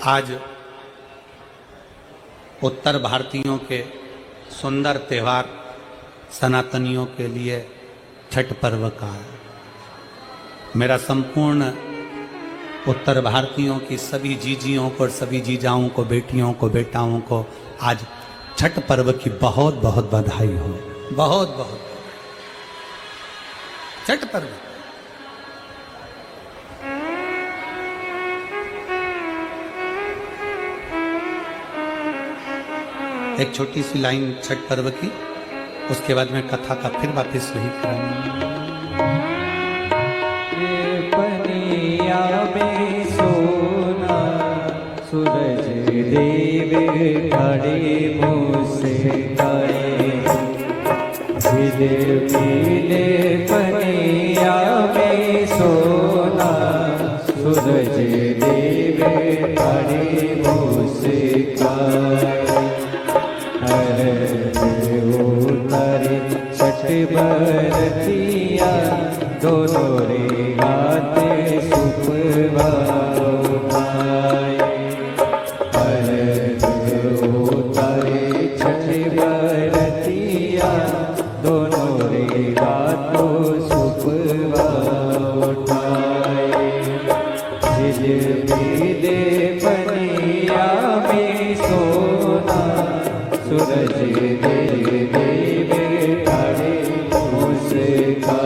आज उत्तर भारतीयों के सुंदर त्यौहार सनातनियों के लिए छठ पर्व का है। मेरा संपूर्ण उत्तर भारतीयों की सभी जीजियों को, सभी जीजाओं को, बेटियों को, बेटाओं को आज छठ पर्व की बहुत बहुत बधाई हो। बहुत बहुत छठ पर्व। एक छोटी सी लाइन छठ पर्व की, उसके बाद में कथा का फिर वापस वही करेंगे। पनिया में सोना सूरज देव खड़े मुझसे करे, मिले पनिया में सोना सूरज देव खड़े मुझसे करे। उतारे छठ बरतिया दोनों रे हाथ सुपवा उठाए। उतारे छठ बरतिया दोनों रे हाथ सुपवा उठाए। मिले पनिया में सोना सूरज देव खड़े मुस्काए।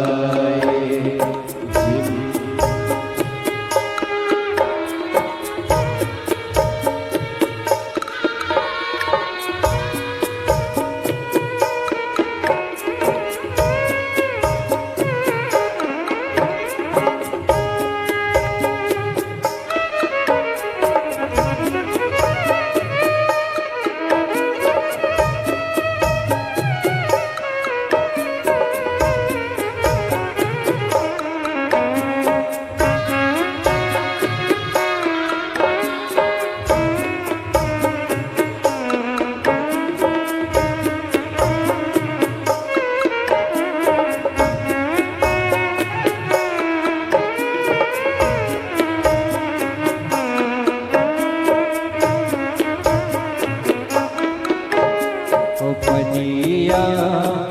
पनिया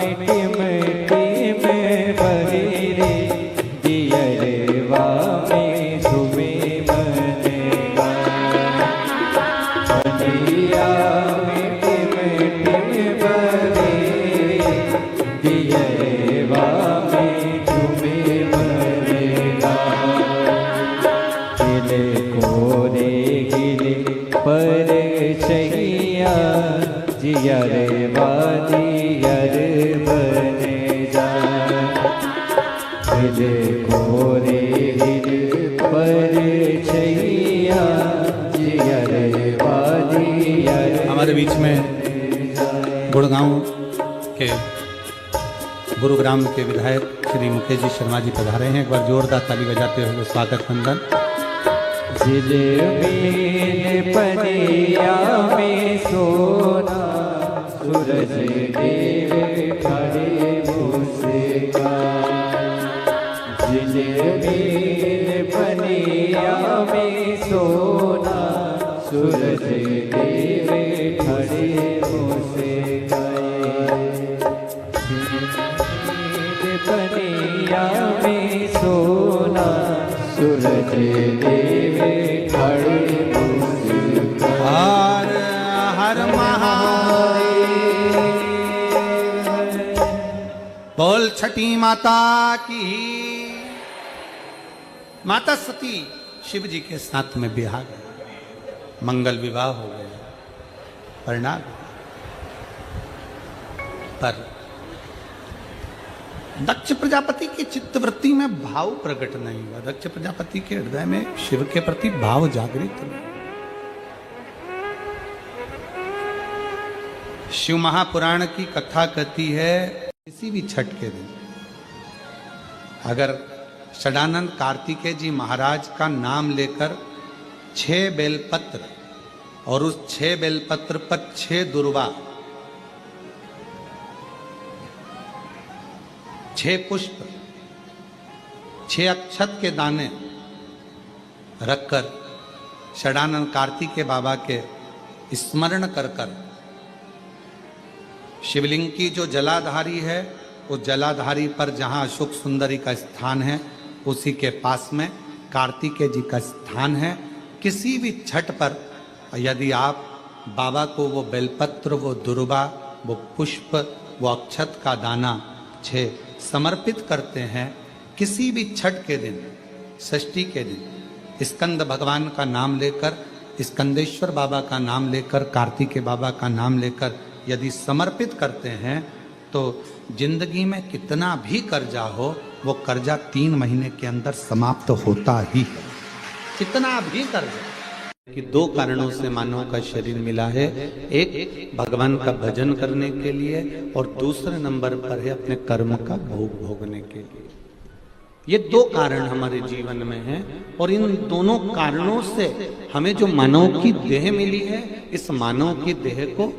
में टिम भरी रे दियरवा में सुबे बनेगा। पनिया में टिम भरी दियरवा में सुबे बनेगा। गिले कोरे गिले पर छैया जियर बादियर बने जा। गिल कोरे गिल पर छैया जियर बादियर। हमारे बीच में गुड़गांव के गुरुग्राम के विधायक श्री मुकेश जी शर्मा जी पधारे हैं। एक बार जोरदार ताली बजाते हुए स्वागत वंदन। जिले पनिया में सोना सूरज देव खड़े मुस्काए। जिले पनिया में सोना सूरज देव खड़े मुस्काए। पनिया में सोना सूरज देव खड़े हर हर महादेव। बोल छठी माता की। माता सती शिव जी के साथ में बिहार मंगल विवाह हो गया, परिणाम। पर दक्ष प्रजापति की चित्तवृत्ति में भाव प्रकट नहीं हुआ। दक्ष प्रजापति के हृदय में शिव के प्रति भाव जागृत नहीं। शिव महापुराण की कथा कहती है, किसी भी छठ के दिन अगर षडानंद कार्तिकेय जी महाराज का नाम लेकर 6 बेलपत्र और उस 6 बेलपत्र पर 6 दुर्वा, 6 पुष्प, 6 अक्षत के दाने रखकर षडानंद कार्तिकेय बाबा के स्मरण कर कर शिवलिंग की जो जलाधारी है, उस जलाधारी पर जहाँ अशोक सुंदरी का स्थान है, उसी के पास में कार्तिकेय जी का स्थान है। किसी भी छठ पर यदि आप बाबा को वो बेलपत्र, वो दुर्वा, वो पुष्प, वो अक्षत का दाना 6 समर्पित करते हैं, किसी भी छठ के दिन, षष्ठी के दिन स्कंद भगवान का नाम लेकर, स्कंदेश्वर बाबा का नाम लेकर, कार्तिकेय बाबा का नाम लेकर यदि समर्पित करते हैं तो जिंदगी में कितना भी कर्जा हो, वो कर्जा 3 महीने के अंदर समाप्त होता ही है। कितना भी कर्जा। कि 2 कारणों से मानव का शरीर मिला है, एक भगवान का भजन करने के लिए और दूसरे नंबर पर है अपने कर्म का भोग भोगने के लिए। ये 2 कारण हमारे जीवन में हैं और इन दोनों कारणों से हमें जो मानव की देह मिली है, इस मानव की देह को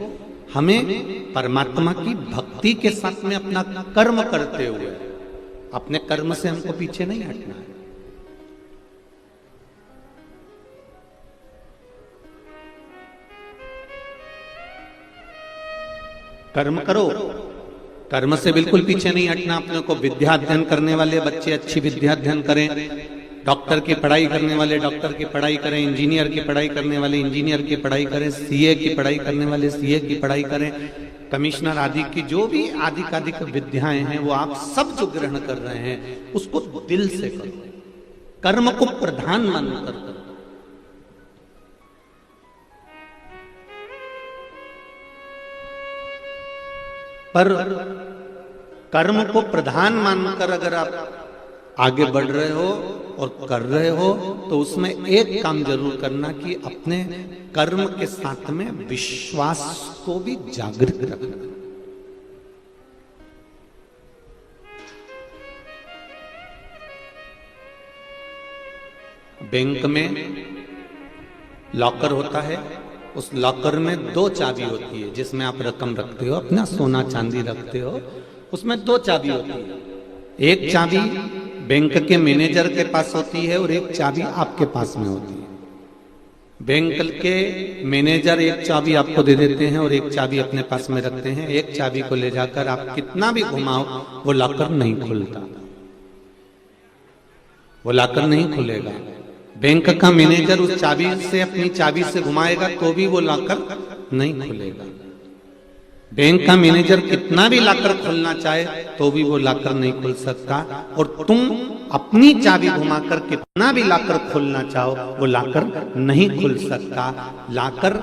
हमें परमात्मा की भक्ति के साथ में अपना कर्म करते हुए, अपने कर्म से हमको पीछे नहीं हटना है। कर्म करो, कर्म से बिल्कुल पीछे नहीं हटना। अपने को विद्या अध्ययन करने वाले बच्चे अच्छी विद्या अध्ययन करें, डॉक्टर की पढ़ाई करने वाले डॉक्टर की पढ़ाई करें, इंजीनियर की पढ़ाई करने वाले इंजीनियर की पढ़ाई करें, सीए की पढ़ाई करने वाले सीए की पढ़ाई करें, कमिश्नर आदि की जो भी आदि विद्याएं हैं वो आप सब जो ग्रहण कर रहे हैं उसको दिल से करो, कर्म को प्रधान मानकर करो। पर कर्म को प्रधान मानकर अगर आप आगे बढ़ रहे हो और कर रहे हो तो उसमें एक काम जरूर करना कि अपने कर्म के साथ में विश्वास को भी जागृत रखना। बैंक में लॉकर होता है, उस लॉकर में 2 चाबी होती है जिसमें आप रकम रखते हो, अपना सोना चांदी रखते हो, उसमें 2 चाबी होती है। एक चाबी बैंक के मैनेजर के पास होती है और एक चाबी आपके पास में होती है। बैंक के मैनेजर एक चाबी आपको दे देते हैं और एक चाबी अपने पास में रखते हैं। एक चाबी को ले जाकर आप कितना भी घुमाओ वो लॉकर नहीं खुलता, वो लॉकर नहीं खुलेगा। बैंक का मैनेजर उस चाबी से, अपनी चाबी से घुमाएगा तो भी वो लॉकर नहीं खुलेगा। बैंक का मैनेजर कितना भी लॉकर खोलना चाहे तो भी वो लॉकर नहीं खुल सकता, और तुम अपनी चाबी घुमाकर कितना भी लॉकर खोलना चाहो वो लॉकर नहीं खुल सकता। लॉकर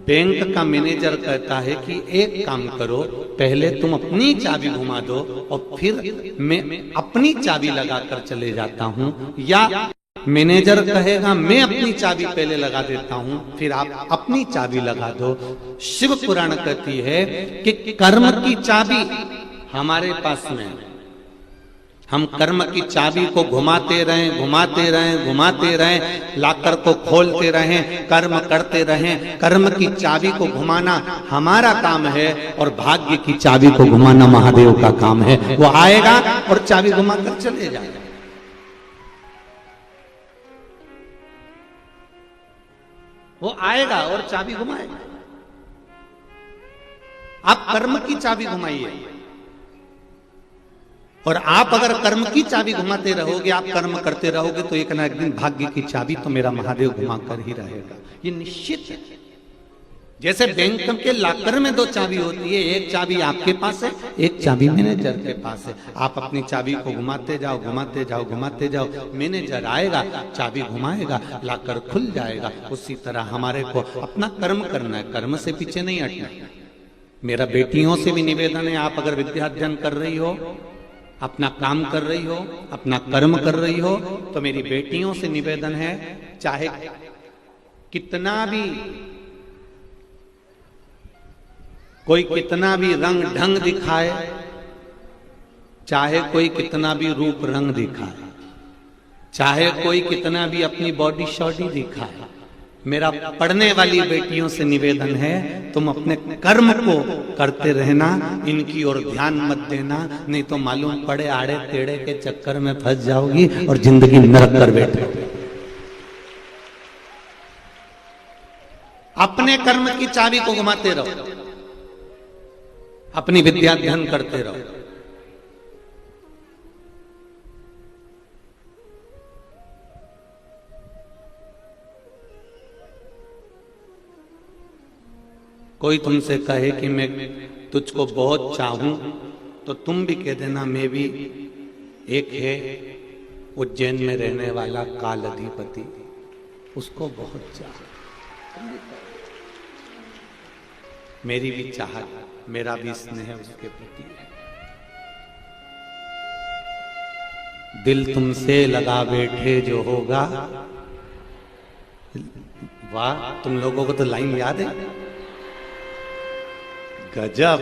बैंक का मैनेजर कहता है कि एक काम करो, पहले तुम अपनी चाबी घुमा दो और फिर मैं अपनी चाबी लगाकर चले जाता हूं, या मैनेजर कहेगा मैं अपनी चाबी पहले लगा देता हूं फिर आप अपनी चाबी लगा दो। शिव पुराण कहती है कि कर्म की चाबी हमारे पास में, हम कर्म की चाबी को घुमाते रहें, घुमाते रहें, घुमाते रहें, लॉकर को खोलते रहें, कर्म करते रहें। कर्म की चाबी को घुमाना हमारा काम है और भाग्य की चाबी को घुमाना महादेव का काम है। वो आएगा और चाबी घुमाकर चले जाएगा। वो आएगा और चाबी घुमाएगा। आप कर्म की चाबी घुमाइए, और आप अगर कर्म की चाबी घुमाते रहोगे, आप कर्म करते रहोगे तो एक ना एक दिन भाग्य की चाबी तो मेरा महादेव घुमाकर ही रहेगा। ये निश्चित है। जैसे बैंक के लॉकर में 2 चाबी होती है, एक चाबी आपके पास है, एक चाबी मैनेजर के पास है। आप अपनी चाबी को घुमाते जाओ, घुमाते जाओ, घुमाते जाओ, मैनेजर आएगा, चाबी घुमाएगा, लॉकर खुल जाएगा। उसी तरह हमारे को अपना कर्म करना है, कर्म से पीछे नहीं हटना। मेरा बेटियों से भी निवेदन है, आप अगर विद्या अध्ययन कर रही हो, अपना काम कर रही हो, अपना कर्म कर रही हो, तो मेरी बेटियों से निवेदन है, चाहे कितना भी कोई कितना भी रंग ढंग दिखाए, चाहे कोई कितना भी रूप रंग दिखाए, चाहे कोई कितना भी अपनी बॉडी शॉडी दिखाए, मेरा पढ़ने वाली बेटियों से निवेदन है तुम अपने कर्म को करते रहना, इनकी ओर ध्यान मत देना, नहीं तो मालूम पड़े आड़े टेढ़े के चक्कर में फंस जाओगी और जिंदगी नरक कर बैठोगे। अपने कर्म की चाबी को घुमाते रहो, अपनी विद्या अध्ययन करते रहो। कोई तुमसे कहे कि मैं तुझको बहुत चाहूं, तो तुम भी कह देना मैं भी। एक है उज्जैन में रहने वाला काल अधिपति, उसको बहुत चाह, मेरी भी चाहत, मेरा भी स्नेह उसके प्रति है। दिल तुमसे लगा बैठे जो होगा, वाह, तुम लोगों को तो लाइन याद है, गजब,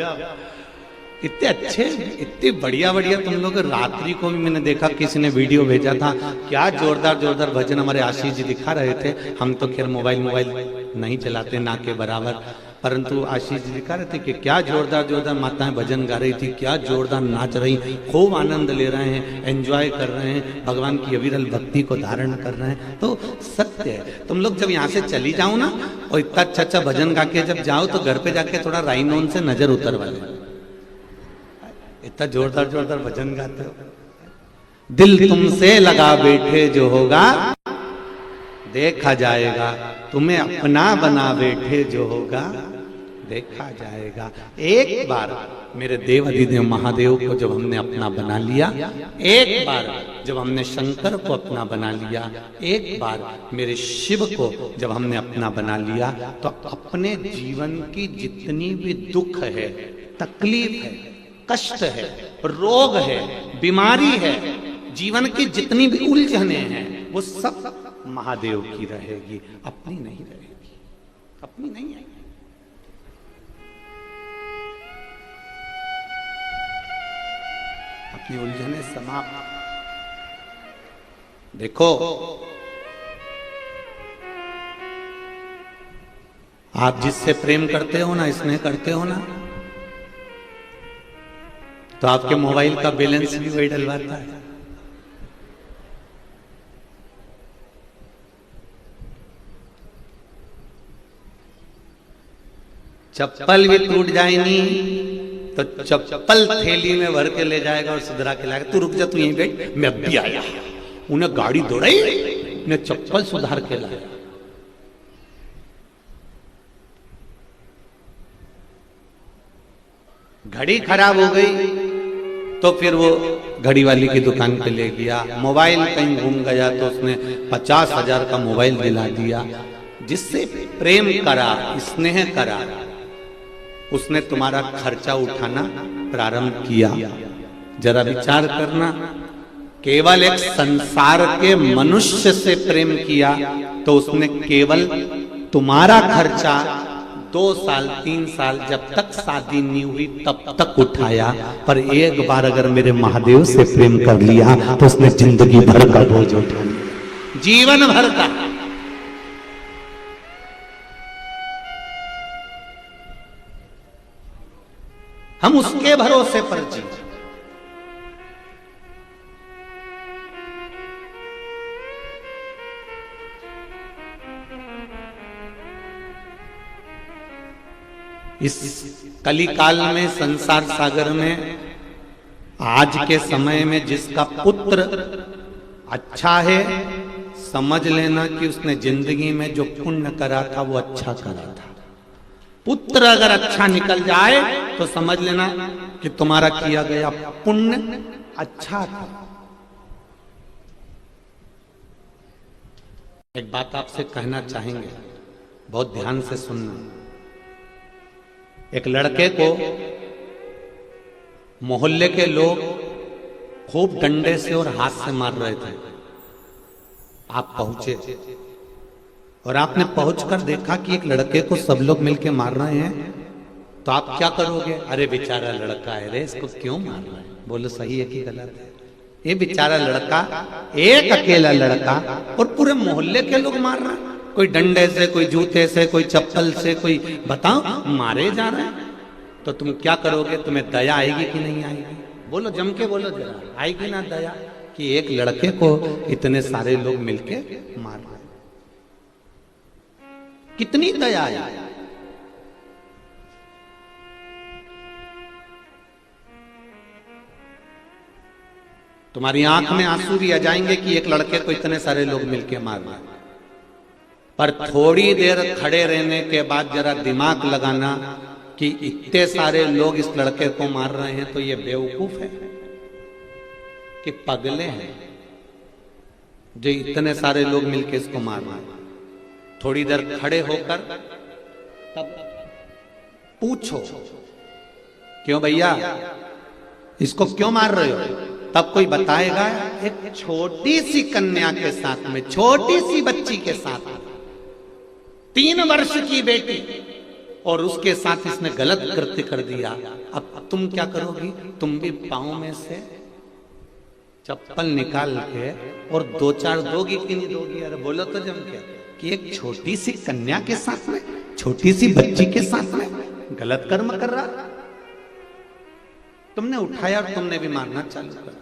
इतने अच्छे, इतने बढ़िया बढ़िया तुम लोग। रात्रि को भी मैंने देखा, किसी ने वीडियो भेजा था, क्या जोरदार जोरदार भजन हमारे आशीष जी दिखा रहे थे। हम तो खैर मोबाइल नहीं चलाते ना के बराबर, परंतु आशीष जी दिखा रहे थे कि क्या जोरदार जोरदार माताएं भजन गा रही थी, क्या जोरदार नाच रही, खूब आनंद ले रहे हैं, एंजॉय कर रहे हैं, भगवान की अविरल भक्ति को धारण कर रहे हैं। तो सत्य है, तुम लोग जब यहाँ से चली जाओ ना और इतना अच्छा अच्छा भजन गा के जब जाओ, तो घर पे जाके थोड़ा राइनोन से नजर उतरवा ले, इतना जोरदार जोरदार भजन गाते हो। दिल तुमसे लगा बैठे जो होगा, देखा जाएगा, तुम्हें अपना बना बैठे जो होगा, देखा जाएगा। एक बार मेरे देव अधिदेव महादेव को जब हमने अपना बना लिया, एक बार जब हमने शंकर को अपना बना लिया, एक बार मेरे शिव को जब हमने अपना बना लिया, तो अपने जीवन की जितनी भी दुख है, तकलीफ है, कष्ट है, रोग है, बीमारी है, जीवन की जितनी भी उलझने हैं, वो सब महादेव की रहेगी, अपनी नहीं रहेगी, अपनी नहीं आएगी। अपनी उलझने समाप्त। देखो, आप जिससे प्रेम करते हो ना, स्नेह करते हो ना, तो आपके मोबाइल का बैलेंस भी वही डलवाता है। चप्पल भी टूट जाएगी तो चप्पल थैली में भर के ले जाएगा और सुधरा के लाएगा। तू रुक जा, तू यहीं बैठ, मैं अभी आया। उन्हें गाड़ी दौड़ाई, उन्हें चप्पल सुधार के लाया। घड़ी खराब हो गई तो फिर वो घड़ी वाली की दुकान पे ले गया। मोबाइल कहीं घूम गया तो उसने 50,000 का मोबाइल दिला दिया। जिससे प्रेम करा, स्नेह करा, उसने तुम्हारा खर्चा उठाना प्रारंभ किया। जरा विचार करना, केवल एक संसार के मनुष्य से प्रेम किया तो उसने केवल तुम्हारा खर्चा 2 साल 3 साल जब तक शादी नहीं हुई तब तक उठाया। पर एक बार अगर मेरे महादेव से प्रेम कर लिया तो उसने जिंदगी भर का बोझ उठा लिया, जीवन भर का। हम उसके भरोसे पर जी। इस कलिकाल में, संसार सागर में, आज के समय में जिसका पुत्र अच्छा है, समझ लेना कि उसने जिंदगी में जो पुण्य करा था वो अच्छा करा था। पुत्र अगर अच्छा निकल जाए तो समझ लेना कि तुम्हारा किया गया पुण्य अच्छा था। एक बात आपसे कहना चाहेंगे, बहुत ध्यान से सुनना। एक लड़के को मोहल्ले के लोग खूब डंडे से और हाथ से मार रहे थे। आप पहुंचे और आपने पहुंचकर देखा कि एक लड़के को सब लोग मिलके मार रहे हैं, तो आप क्या करोगे? अरे बेचारा लड़का है रे, इसको क्यों मार रहा है? बोलो सही है कि गलत है? ये बेचारा लड़का, एक अकेला लड़का, और पूरे मोहल्ले के लोग मार रहे हैं। कोई डंडे से, कोई जूते से, कोई चप्पल से, कोई बताओ मारे जा रहे हैं। तो तुम क्या करोगे? तुम्हें दया आएगी कि नहीं आएगी? बोलो, जम के बोलो जरा, आएगी ना दया कि एक लड़के को इतने सारे लोग मिलके मार रहे हैं? कितनी दया है। तुम्हारी आंख में आंसू भी आ जाएंगे कि एक लड़के को इतने सारे लोग मिलके मार रहे हैं, पर थोड़ी देर खड़े रहने के बाद जरा दिमाग लगाना कि इतने सारे लोग इस लड़के को मार रहे हैं तो ये बेवकूफ है कि पगले हैं जो इतने सारे लोग मिलके इसको मार रहे हैं। थोड़ी देर खड़े होकर तब पूछो, क्यों भैया इसको क्यों मार रहे हो? तब कोई बताएगा एक छोटी सी कन्या के साथ में, छोटी सी बच्ची के साथ में, 3 वर्ष की बेटी, और उसके साथ इसने गलत कृत्य कर दिया। अब तुम क्या करोगी? तुम भी पांव में से चप्पल निकाल के और 2-4 दोगी कि नहीं दोगी? अरे बोलो तो जम के कि एक छोटी सी कन्या के साथ में, छोटी सी बच्ची के साथ में गलत कर्म कर रहा, तुमने उठाया और तुमने भी मारना चालू कर दिया।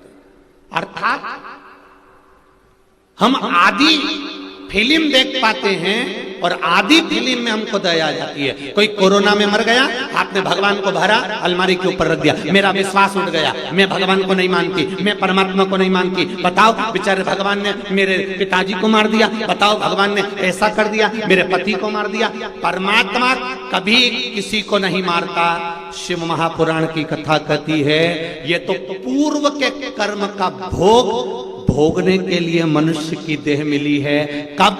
अर्थात हम आदि फिल्म देख पाते हैं और आधी फिल्म में हमको दया आ जाती है। कोई कोरोना में मर गया, आपने भगवान को भरा, अलमारी के ऊपर रख दिया, मेरा विश्वास उठ गया, मैं भगवान को नहीं मानती, मैं परमात्मा को नहीं मानती। बताओ बेचारे भगवान ने मेरे पिताजी को मार दिया, बताओ भगवान ने ऐसा कर दिया, मेरे पति को मार दिया। परमात्मा कभी किसी को नहीं मारता। शिव महापुराण की कथा कहती है ये तो पूर्व के कर्म का भोग भोगने के लिए मनुष्य की देह मिली है। कब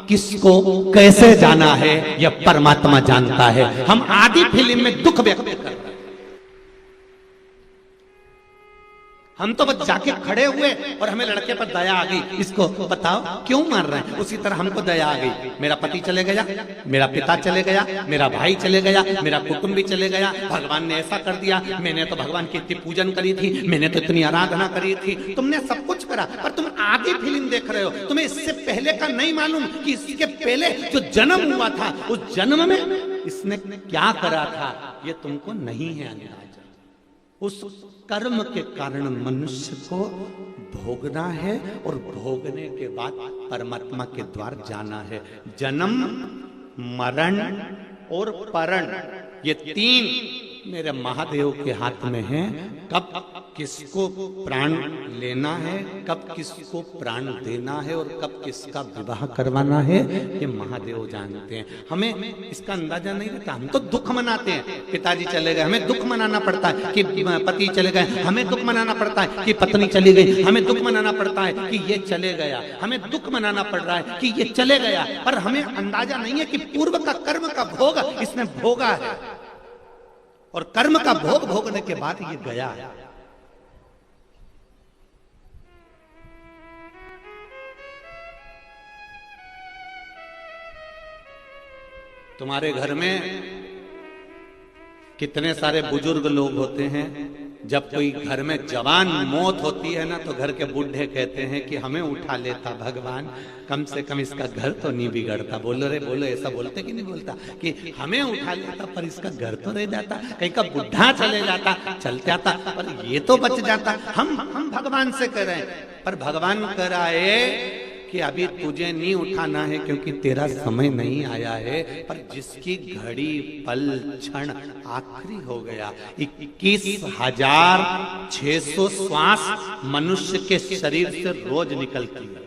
किसको कैसे जाना है यह परमात्मा जानता है। हम आदि फिल्म में दुख व्यक्त कर रहे हैं। हम तो बस जाके खड़े हुए और हमें लड़के पर दया आ गई, इसको बताओ क्यों मार रहे हैं। उसी तरह हमको दया आ गई, मेरा पति चले गया, मेरा पिता चले गया, मेरा भाई चले गया, मेरा कुटुंब भी चले गया, भगवान ने ऐसा कर दिया, मैंने तो भगवान की इतनी पूजन करी थी, मैंने तो इतनी आराधना करी थी। तुमने सब कुछ करा पर तुम आधी फिल्म देख रहे हो। तुम्हें इससे पहले का नहीं मालूम कि इसके पहले जो जन्म हुआ था उस जन्म में इसने क्या करा था, ये तुमको नहीं है अंदाजा। उस कर्म के कारण मनुष्य को भोगना है और भोगने के बाद परमात्मा के द्वार जाना है। जन्म, मरण और परण, ये 3 मेरे महादेव के हाथ में हैं। कब किसको प्राण लेना है, कब किसको प्राण देना है और कब किसका विवाह करवाना है, ये महादेव जानते हैं। हमें इसका अंदाजा नहीं रहता। हम तो दुख मनाते हैं, पिताजी चले गए, हमें दुख मनाना पड़ता है कि पति चले गए, हमें दुख मनाना पड़ता है कि पत्नी चली गई, हमें दुख मनाना पड़ता है कि ये चले गया, हमें दुख मनाना पड़ रहा है कि ये चले गया। पर हमें अंदाजा नहीं है कि पूर्व का कर्म का भोग इसने भोगा है और कर्म का भोग भोगने के बाद ये गया है। तुम्हारे घर में कितने सारे बुजुर्ग लोग होते हैं। जब कोई घर में जवान मौत होती है ना तो घर के बूढ़े कहते हैं कि हमें उठा लेता भगवान, कम से कम इसका घर तो नहीं बिगड़ता। बोलो रे बोलो, ऐसा बोलते कि नहीं बोलता कि हमें उठा लेता पर इसका घर तो रह जाता, कहीं का बुढ़ा चले जाता, चल जाता, पर ये तो बच जाता। हम भगवान से कह रहे हैं, पर भगवान कह रहा है कि अभी तुझे नहीं उठाना है क्योंकि तेरा समय नहीं आया है। पर जिसकी घड़ी पल क्षण आखिरी हो गया, 21,600 श्वास मनुष्य के शरीर से रोज निकलती है।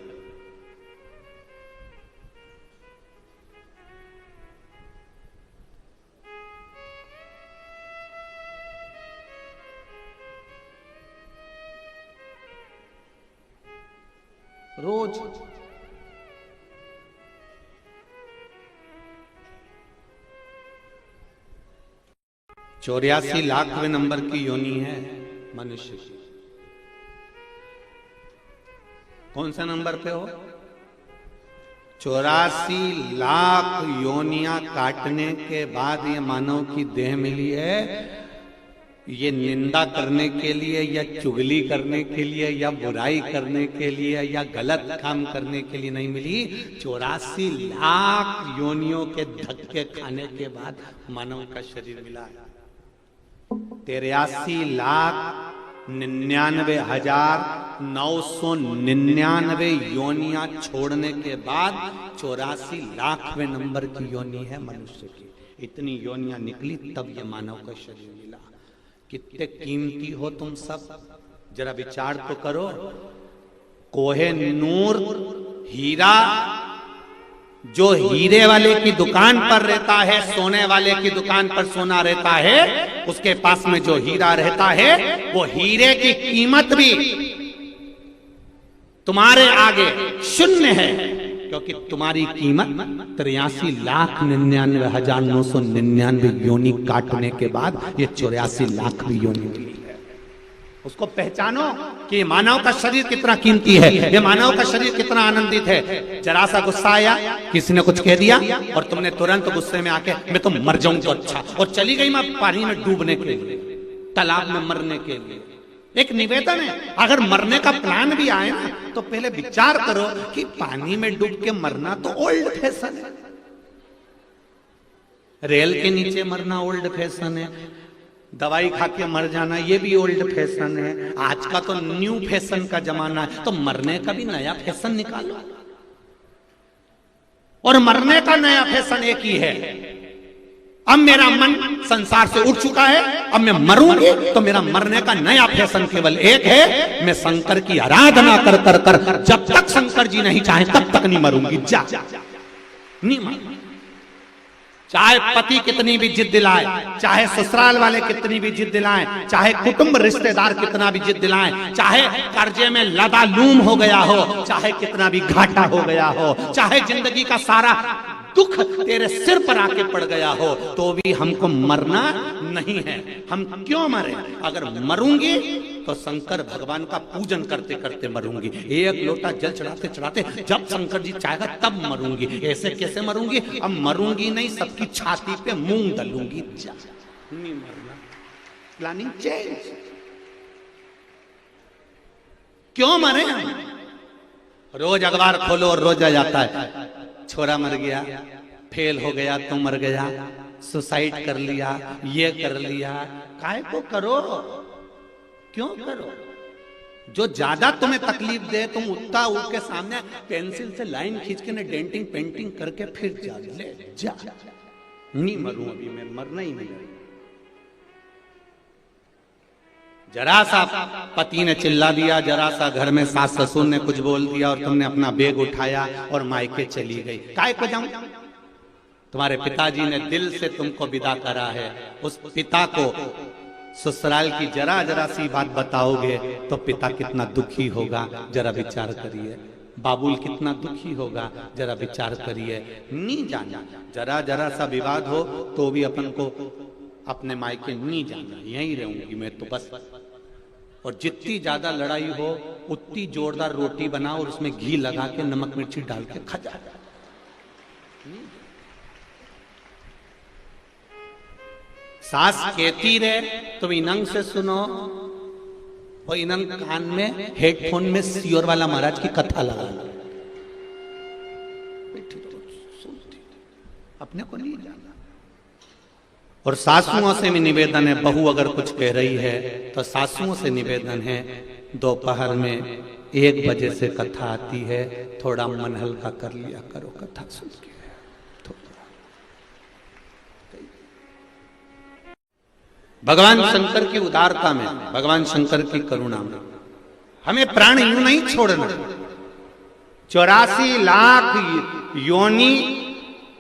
रोज 84 लाखवें नंबर की योनि है मनुष्य की। कौन सा नंबर पे हो? 84 लाख योनियां काटने के बाद ये मानव की देह मिली है। ये निंदा करने के लिए या चुगली करने के लिए या बुराई करने के लिए या गलत काम करने के लिए नहीं मिली। 84 लाख योनियों के धक्के खाने के बाद मानव का शरीर मिला है। 83 लाख 99,999 योनियां छोड़ने के बाद 84 लाखवें नंबर की योनि है मनुष्य की। इतनी योनियां निकली तब ये मानव का शरीर मिला। कितने कीमती हो तुम सब, जरा विचार तो करो। कोहे नूर हीरा जो हीरे वाले की दुकान पर रहता है, सोने वाले की दुकान पर सोना रहता है, उसके पास में जो हीरा रहता है वो हीरे की कीमत भी तुम्हारे आगे शून्य है, क्योंकि तुम्हारी कीमत 83,99,999 योनि काटने के बाद ये 84 लाख भी योनि मिली है। उसको पहचानो कि मानव का शरीर कितना कीमती है, ये मानव का शरीर कितना आनंदित है। जरा सा गुस्सा आया, किसी ने कुछ कह दिया और तुमने तुरंत गुस्से में आके मैं तो मर जाऊं तो अच्छा, और चली गई मैं पानी में डूबने के लिए, तालाब में मरने के लिए। एक निवेदन है, अगर मरने का प्लान भी आए ना तो पहले विचार करो कि पानी में डूब के मरना तो ओल्ड फैशन है, रेल के नीचे मरना ओल्ड फैशन है, दवाई खा के मर जाना ये भी ओल्ड फैशन है। आज का तो न्यू फैशन का जमाना है, तो मरने का भी नया फैशन निकालो। और मरने का नया फैशन एक ही है, अब मेरा मन संसार से उठ चुका है, अब मैं मरूंगी तो मेरा मरने का नया फैशन केवल एक है, मैं शंकर की आराधना कर कर कर जब तक शंकर जी नहीं चाहे तब तक नहीं मरूंगी। जा नहीं मरूंगी, चाहे पति कितनी भी जिद दिलाए, चाहे ससुराल वाले कितनी भी जिद दिलाएं, चाहे कुटुंब रिश्तेदार कितना भी जिद दिलाएं, चाहे कर्जे में लदालूम हो गया हो, चाहे कितना भी घाटा हो गया हो, चाहे जिंदगी का सारा दुख तेरे सिर पर आके पड़ गया हो, तो भी हमको मरना नहीं है। हम क्यों मरे? अगर मरूंगी तो शंकर भगवान का पूजन करते करते मरूंगी, एक लोटा जल चढ़ाते चढ़ाते जब शंकर जी चाहेगा तब मरूंगी। ऐसे कैसे मरूंगी? अब मरूंगी नहीं, सबकी छाती पे मूंग डालूंगी। नहीं मरना, प्लानिंग चेंज। क्यों मरे हम? रोज अखबार खोलो और रोज आ जाता है छोरा मर गया, फेल हो गया तो मर गया, सुसाइड कर लिया, ये कर लिया। काहे को करो? क्यों करो? जो ज्यादा तुम्हें तकलीफ दे तुम उतना उसके सामने पेंसिल से लाइन खींच के ना डेंटिंग पेंटिंग करके फिर जा ले जा। नहीं मरूं अभी मैं, मरना ही नहीं। जरा सा पति ने चिल्ला दिया, जरा सा घर में सास ससुर ने कुछ बोल दिया और तुमने अपना बैग उठाया और मायके चली गई। काय को जाऊं? तुम्हारे पिताजी ने दिल से तुमको विदा करा है, उस पिता को ससुराल की जरा जरा सी बात बताओगे तो पिता कितना दुखी होगा, जरा विचार करिए। बाबुल कितना दुखी होगा, जरा विचार करिए। नहीं जाना, जरा जरा सा विवाद हो तो भी अपन को अपने मायके नहीं जाना, यहीं रहूंगी मैं तो बस। और जितनी ज्यादा लड़ाई हो उतनी जोरदार रोटी बनाओ और उसमें घी लगा के नमक मिर्ची डाल के खा जा। सास कहती रहे तुम इनंग से सुनो, और इनंग कान में हेडफोन में सियोर वाला महाराज की कथा लगा लो, अपने को नहीं जाना। और सासुओं से भी निवेदन है, बहू अगर कुछ कह रही है तो सासुओं से निवेदन है, दोपहर में 1 बजे से कथा आती है, थोड़ा मन हल्का कर लिया करो कथा सुन के। भगवान शंकर की उदारता में, भगवान शंकर की करुणा में हमें प्राण यूं नहीं छोड़ना। 84 लाख योनि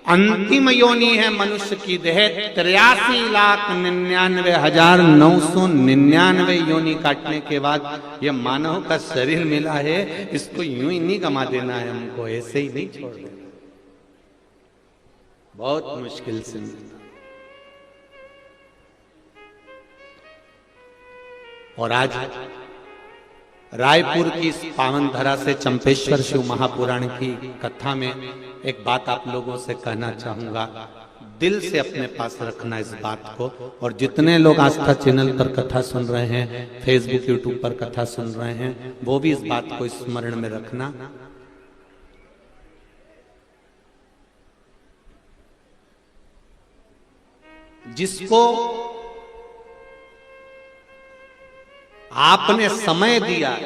अंतिम योनि है मनुष्य की देह। 83,99,999 योनि काटने के बाद ये मानव का शरीर मिला है, इसको यूं ही नहीं गमा देना है हमको, ऐसे ही नहीं छोड़ देना, बहुत मुश्किल से मिलता। और आज रायपुर की इस पावन धरा से चंपेश्वर शिव महापुराण की कथा में एक बात आप लोगों से कहना चाहूंगा, दिल से अपने पास रखना इस बात को। और जितने लोग आस्था चैनल पर कथा सुन रहे हैं, फेसबुक यूट्यूब पर कथा सुन रहे हैं, वो भी इस बात को स्मरण में रखना। जिसको आपने समय दिया,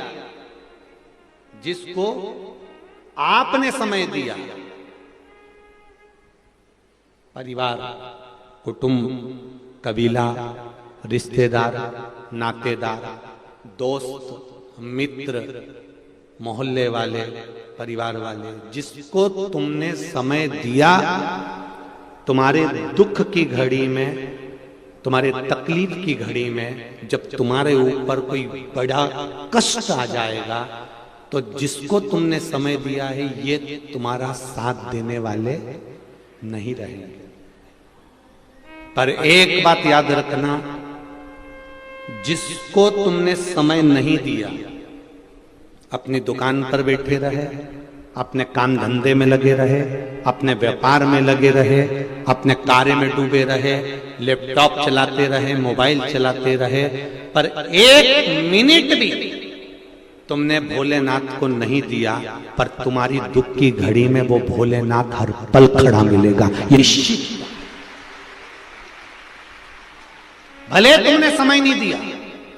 जिसको आपने समय दिया, परिवार, कुटुंब, कबीला, रिश्तेदार, नातेदार, दोस्त, मित्र, मोहल्ले वाले, परिवार वाले, जिसको तुमने समय दिया, तुम्हारे दुख की घड़ी में, तुम्हारे तकलीफ की घड़ी में, जब तुम्हारे ऊपर कोई बड़ा कष्ट आ जाएगा, तो जिसको तुमने समय दिया है ये तुम्हारा साथ देने वाले नहीं रहेंगे। पर एक बात याद रखना, जिसको तुमने समय नहीं दिया, अपनी दुकान पर बैठे रहे, अपने काम धंधे में लगे रहे, अपने व्यापार में लगे रहे, अपने कार्य में डूबे रहे, लैपटॉप चलाते रहे, मोबाइल चलाते रहे, पर एक मिनट भी तुमने भोलेनाथ को नहीं दिया, पर तुम्हारी दुख की घड़ी में वो भोलेनाथ हर पल खड़ा मिलेगा, ये निश्चित। भले तुमने समय नहीं दिया,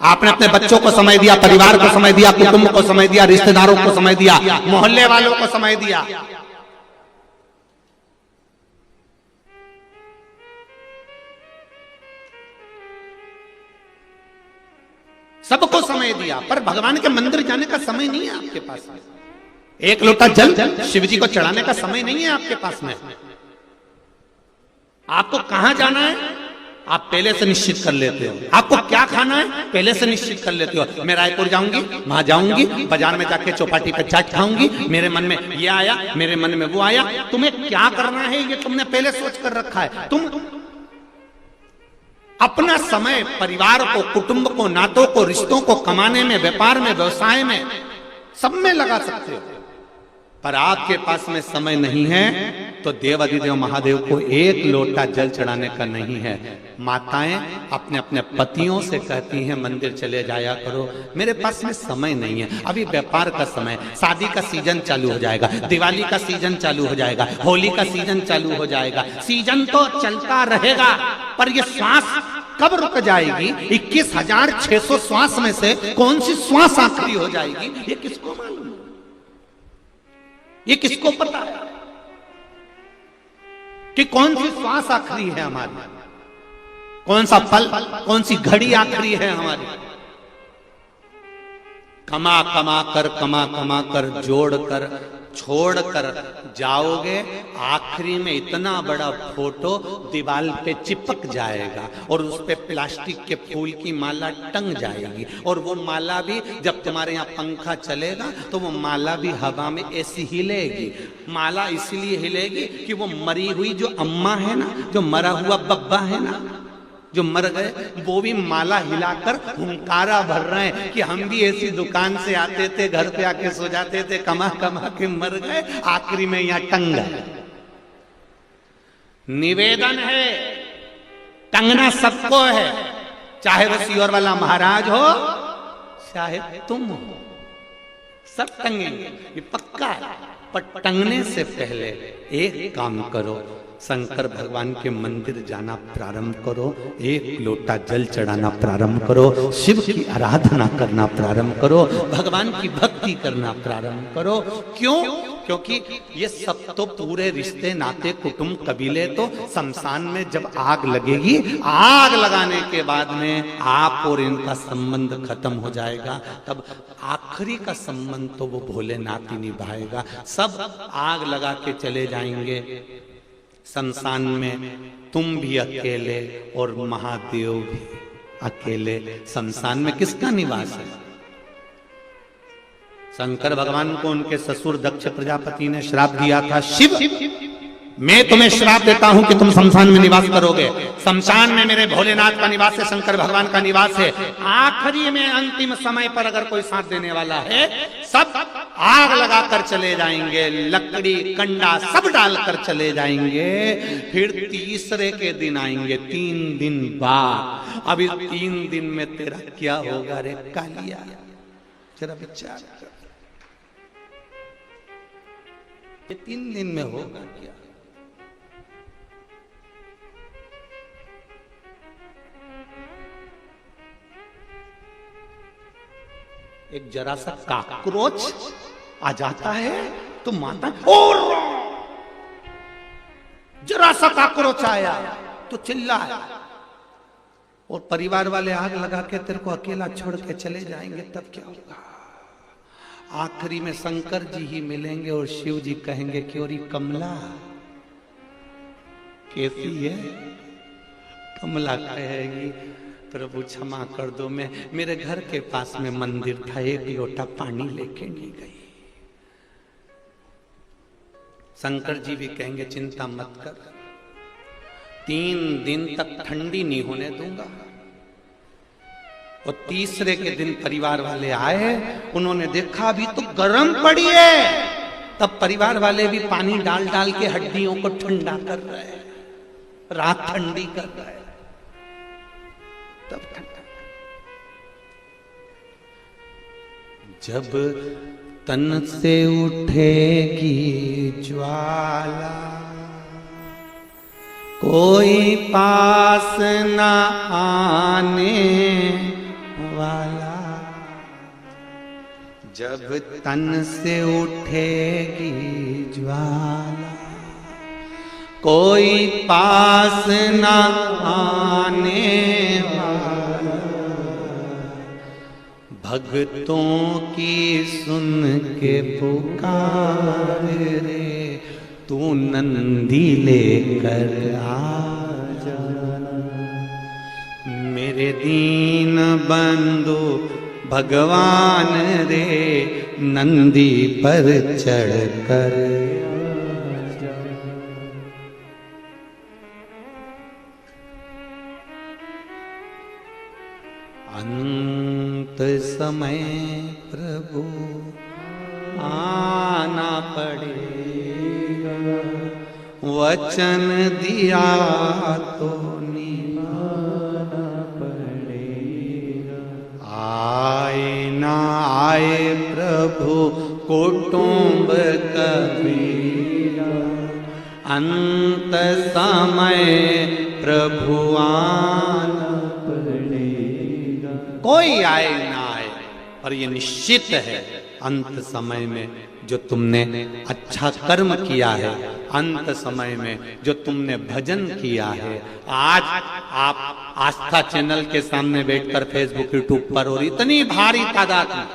आपने अपने बच्चों को समय दिया, परिवार को समय दिया, कुटुंब को समय दिया, रिश्तेदारों को समय दिया, मोहल्ले वालों को समय दिया, सबको समय दिया, पर भगवान के मंदिर जाने का समय नहीं है आपके पास में। एक लोटा जल शिव जी को चढ़ाने का समय नहीं है आपके पास में। आपको कहां जाना है आप पहले से निश्चित कर लेते हो, आपको क्या खाना है पहले से निश्चित कर लेते हो। मैं रायपुर जाऊंगी, वहां जाऊंगी, बाजार में जाके चौपाटी पे चाट खाऊंगी, मेरे मन में ये आया, मेरे मन में वो आया। तुम्हें क्या करना है ये तुमने पहले सोच कर रखा है। तुम अपना समय परिवार को, कुटुंब को, नातों को, रिश्तों को कमाने में, व्यापार में, व्यवसाय में, सब में लगा सकते हो, पर आपके पास में समय नहीं है तो देवाधिदेव महादेव को एक लोटा जल चढ़ाने का नहीं है। माताएं अपने अपने पतियों से कहती हैं मंदिर चले जाया करो, मेरे पास में समय नहीं है, अभी व्यापार का समय, शादी का सीजन चालू हो जाएगा, दिवाली का सीजन चालू हो जाएगा, होली का सीजन चालू हो जाएगा, सीजन तो चलता रहेगा, पर ये श्वास कब रुक जाएगी? 21,600 श्वास में से कौन सी श्वास आखिरी हो जाएगी ये किसको मालूम, ये किसको पता है कि कौन सी श्वास आखिरी है हमारी, कौन सा पल, कौन सी घड़ी आखिरी है हमारी। कमा कमा कर जोड़ कर छोड़ कर जाओगे, आखिरी में इतना बड़ा फोटो दीवार पे चिपक जाएगा और उस पे प्लास्टिक के फूल की माला टंग जाएगी, और वो माला भी जब तुम्हारे यहाँ पंखा चलेगा तो वो माला भी हवा में ऐसी हिलेगी। माला इसलिए हिलेगी कि वो मरी हुई जो अम्मा है ना, जो मरा हुआ बब्बा है ना, जो मर गए, वो भी माला हिलाकर हुंकारा भर रहे हैं कि हम भी ऐसी दुकान से आते थे, घर पे आके सो जाते थे, कमा कमा के मर गए, आखिरी में यहां टंग गए। निवेदन है, टंगना सबको है, चाहे वो सीहोर वाला महाराज हो, चाहे तुम हो, सब टंगेंगे, ये पक्का है। पर टंगने से पहले एक काम करो, शंकर भगवान के मंदिर जाना प्रारंभ करो, एक लोटा जल चढ़ाना प्रारंभ करो, शिव की आराधना करना प्रारंभ करो, भगवान की भक्ति करना प्रारंभ करो। क्यों? क्योंकि ये सब तो पूरे रिश्ते, नाते, कुटुंब, कबीले तो शमशान में जब आग लगेगी, आग लगाने के बाद में आप और इनका संबंध खत्म हो जाएगा, तब आखिरी का संबंध तो वो भोलेनाथ ही निभाएगा। सब आग लगा के चले जाएंगे शमशान में, तुम भी अकेले और महादेव भी अकेले। शमशान में किसका निवास है? शंकर भगवान को उनके ससुर दक्ष प्रजापति ने श्राप दिया था, शिव मैं तुम्हें श्राप देता हूं कि तुम शमशान में निवास करोगे। शमशान में मेरे भोलेनाथ का निवास है, शंकर भगवान का निवास है। आखिरी में अंतिम समय पर अगर कोई साथ देने वाला है, सब आग लगाकर चले जाएंगे, लकड़ी कंडा सब डालकर चले जाएंगे, फिर तीसरे के दिन आएंगे, 3 दिन बाद। अभी 3 दिन में तेरा क्या होगा रे कालिया, जरा विचार कर, ये 3 दिन में होगा क्या? एक जरा सा काकरोच आ जाता है तो माता और जरा सा काकरोच आया तो चिल्लाया, और परिवार वाले आग लगा के तेरे को अकेला छोड़ के चले जाएंगे, तब क्या होगा? आखिरी में शंकर जी ही मिलेंगे और शिव जी कहेंगे कि और कमला कैसी है? कमला कहेगी प्रभु क्षमा कर दो, मैं मेरे घर के पास में मंदिर था, एक लोटा पानी लेके नहीं गई। शंकर जी भी कहेंगे चिंता मत कर, 3 दिन तक ठंडी नहीं होने दूंगा। और तीसरे के दिन परिवार वाले आए, उन्होंने देखा अभी तो गर्म पड़ी है, तब परिवार वाले भी पानी डाल डाल के हड्डियों को ठंडा कर रहे हैं, रात ठंडी कर रहे हैं, तब ठंडा। जब तन से उठेगी ज्वाला, कोई पास न आने वाला। जब तन से उठेगी ज्वाला, कोई पास न आने वाला। भक्तों की सुन के पुकार रे, तू नंदी लेकर आ जाना। मेरे दीन बंधु भगवान रे, नंदी पर चढ़कर आ जाना। अंत समय प्रभु आना पड़ेगा, वचन दिया तो निभाना पड़ेगा। आए ना आए प्रभु कुटुंब कबीरा, अंत समय प्रभु आना पड़ेगा। कोई आए ना आए, पर ये निश्चित है अंत समय में जो तुमने अच्छा कर्म किया है, अंत समय में जो तुमने भजन किया है, आज आप आस्था चैनल के सामने बैठकर फेसबुक यूट्यूब पर, और इतनी भारी तादाद में,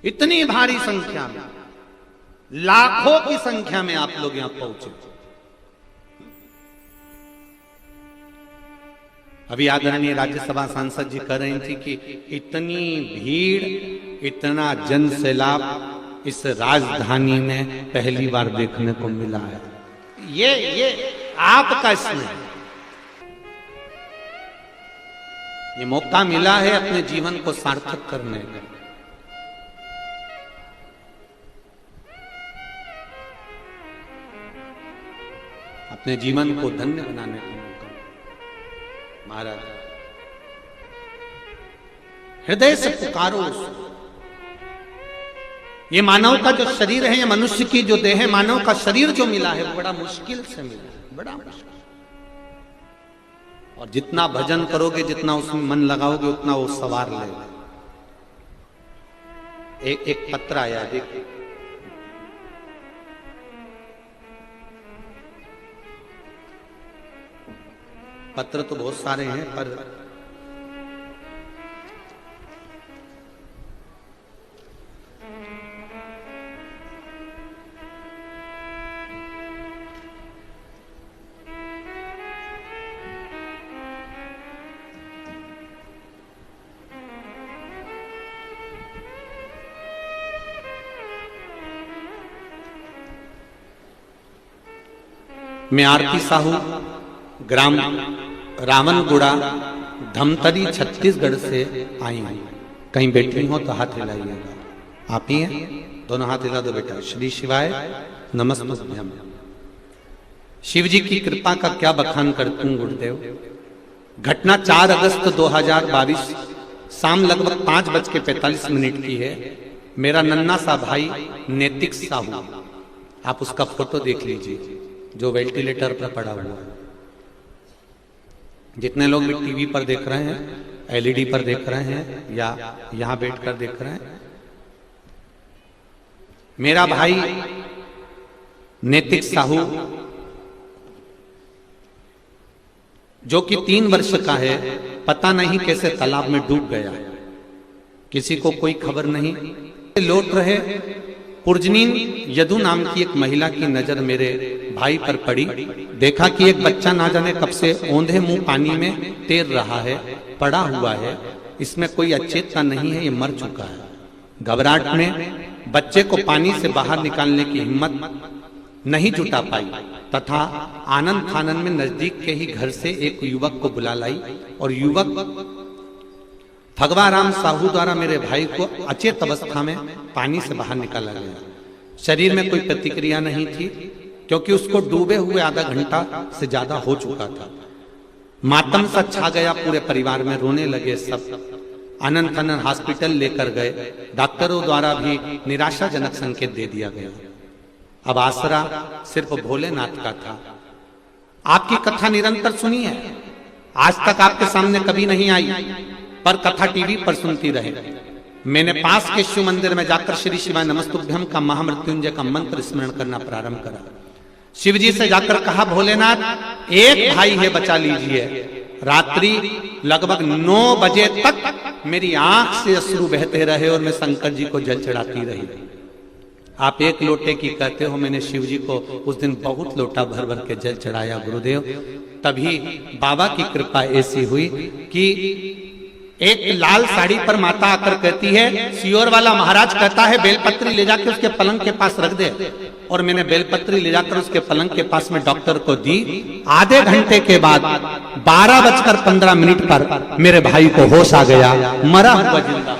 इतनी भारी संख्या में, लाखों की संख्या में आप लोग यहां पहुंचे। अभी आदरणीय राज्यसभा सांसद जी कह रही थी कि इतनी भीड़, इतना जन सैलाब इस राजधानी में पहली बार देखने को मिला है। ये आपका इसमें ये मौका मिला है अपने जीवन को सार्थक करने का। अपने जीवन को धन्य बनाने का मौका। महाराज हृदय से पुकारो। ये मानव का जो शरीर है, ये मनुष्य की जो देह है, मानव का शरीर जो मिला है, वो बड़ा मुश्किल से मिला है, बड़ा मुश्किल। और जितना भजन करोगे, जितना उसमें मन लगाओगे, उतना वो सवार लेगा। एक पत्र आया, देखिए। पत्र तो बहुत सारे हैं, पर मैं आरती साहू, ग्राम रावणगुड़ा, धमतरी, छत्तीसगढ़ से आई हूं। कहीं बैठी हो तो हाथ हिलाइएगा। आप ही हैं? दोनों हाथ हिला दो बेटा। श्री शिवाय नमस्तुभ्यम। शिव जी की कृपा का क्या बखान करते हैं गुरुदेव। घटना 4 अगस्त 2022 शाम लगभग 5:45 की है। मेरा नन्ना सा भाई नैतिक साहू, आप उसका फोटो देख लीजिए, जो वेंटिलेटर पर पड़ा हुआ है। जितने लोग भी टीवी पर देख रहे हैं, एलईडी पर देख रहे हैं या यहां बैठकर देख रहे हैं, मेरा भाई नैतिक साहू जो कि 3 वर्ष का है, पता नहीं कैसे तालाब में डूब गया, किसी को कोई खबर नहीं। लौट रहे पुरजनीन यदु नाम की एक महिला की नजर मेरे भाई पर पड़ी। देखा कि एक बच्चा ना जाने कब से औंधे मुंह पानी में तैर रहा है, पड़ा हुआ है, इसमें कोई अचेतता नहीं है, ये मर चुका है। घबराहट में बच्चे को पानी से बाहर निकालने की हिम्मत नहीं जुटा पाई तथा आनंद फानन में नजदीक के ही घर से एक युवक को बुला लाई और युवक भगवाराम साहू द्वारा मेरे भाई को अचेत अवस्था में पानी से बाहर निकाला गया। शरीर में कोई प्रतिक्रिया नहीं थी क्योंकि उसको डूबे हुए आधा घंटा से ज्यादा हो चुका था। मातम सा छा गया पूरे परिवार में, रोने लगे सब। आनंद फानन हॉस्पिटल लेकर गए, डॉक्टरों द्वारा भी निराशाजनक संकेत दे दिया गया। अब आसरा सिर्फ भोलेनाथ का था। आपकी कथा निरंतर सुनी है, आज तक आपके सामने कभी नहीं आई, पर कथा टीवी पर सुनती रहे। मैंने पास के शिव मंदिर में जाकर श्री शिवाय नमस्तुभ्यम का महामृत्युंजय का मंत्र स्मरण करना प्रारंभ करा। शिव जी से जाकर कहा, भोलेनाथ एक भाई है, बचा लीजिए। रात्रि लगभग 9 बजे तक मेरी आंख से अश्रु बहते रहे और मैं शंकर जी को जल चढ़ाती रही। आप 1 लोटे की कहते हो, मैंने शिव जी को उस दिन बहुत लोटा भर भर के जल चढ़ाया गुरुदेव। तभी बाबा की कृपा ऐसी हुई कि एक लाल साड़ी पर माता आकर कहती है, सियोर वाला महाराज कहता है बेलपत्री ले जाकर उसके पलंग के पास रख दे। और मैंने बेलपत्री ले जाकर उसके पलंग के पास में डॉक्टर को दी। आधे घंटे के बाद 12:15 पर मेरे भाई को होश आ गया, मरा हुआ जिंदा।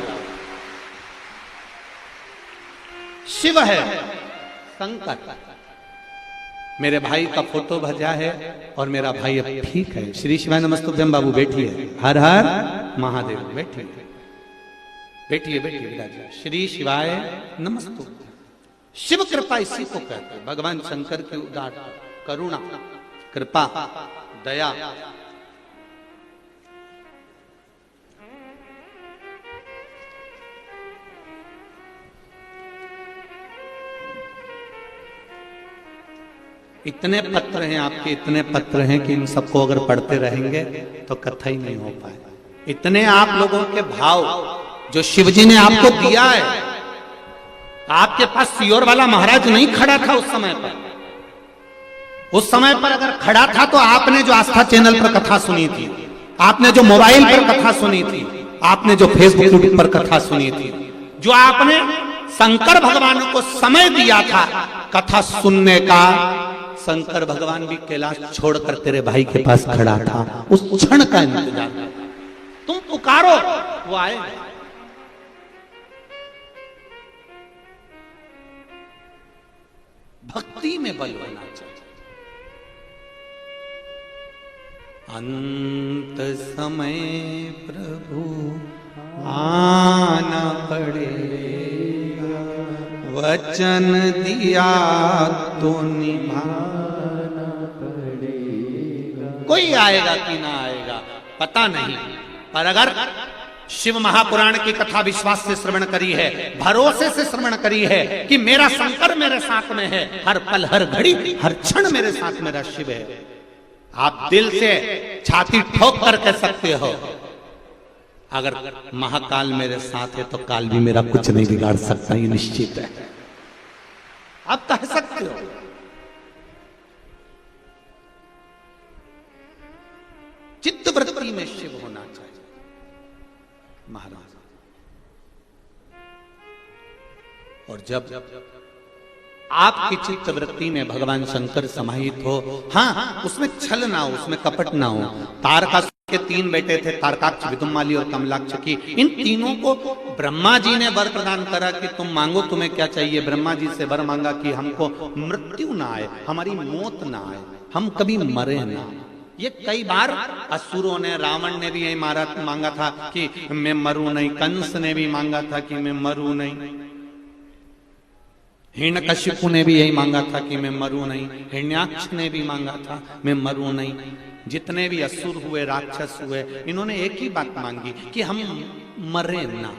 शिव है शंकर। मेरे भाई का फोटो भजा है और मेरा भाई अब ठीक है। श्री शिवाय नमस्तुभ्यम बाबू बैठिए, हर हर महादेव। बैठिए बैठिए बैठिए विराजिए। श्री शिवाय नमस्तुभ्यम। शिव कृपा इसी को कहते हैं, भगवान शंकर की उदार करुणा, कृपा, दया। इतने पत्र हैं आपके, इतने पत्र हैं कि इन सबको अगर पढ़ते रहेंगे तो कथा ही नहीं हो पाए। इतने आप लोगों के भाव जो शिव जी ने आपको दिया है। आपके पास सियोर वाला महाराज नहीं खड़ा था उस समय पर। उस समय पर अगर खड़ा था तो आपने जो आस्था चैनल पर कथा सुनी थी, आपने जो मोबाइल पर कथा सुनी थी, आपने जो फेसबुक पर कथा सुनी थी, जो आपने शंकर भगवान को समय दिया था कथा सुनने का, शंकर भगवान भी कैलाश छोड़कर तेरे भाई के पास खड़ा था। उस क्षण का इंतजार। तुम पुकारो वो आए। भक्ति में बल होना चाहिए। अंत समय प्रभु आना पड़ेगा, वचन दिया तो निभाना पड़ेगा। कोई आएगा कि ना आएगा पता नहीं, पर अगर शिव महापुराण की कथा विश्वास से श्रवण करी है, भरोसे से श्रवण करी है कि मेरा शंकर मेरे साथ में है, हर पल हर घड़ी हर क्षण मेरे साथ मेरा शिव है, आप दिल से छाती ठोक कर कह सकते हो, अगर महाकाल मेरे साथ है तो काल भी मेरा कुछ नहीं बिगाड़ सकता, ये निश्चित है। आप कह सकते हो। चित्त वृत्ति में शिव होना चाहिए महाराज। और जब आपकी चित्त वृत्ति में भगवान शंकर समाहित हो, हाँ उसमें छल ना हो, उसमें कपट ना हो। तारकासुर के 3 बेटे थे, तारकाक्ष, विदुमाली और कमलाक्ष की। इन तीनों को ब्रह्मा जी ने वर प्रदान करा कि तुम मांगो तुम्हें क्या चाहिए। ब्रह्मा जी से वर मांगा कि हमको मृत्यु ना आए, हमारी मौत ना आए, हम कभी मरे ना। ये कई बार असुरों ने, रावण ने भी यही मांगा था कि मैं मरूं नहीं, कंस ने भी मांगा था कि मैं मरूं नहीं, हिरण्यकशिपु ने भी यही मांगा था कि मैं मरूं नहीं, हिरण्याक्ष ने भी मांगा था मैं मरूं नहीं। जितने भी असुर हुए, राक्षस हुए, इन्होंने एक ही बात मांगी कि हम मरे ना।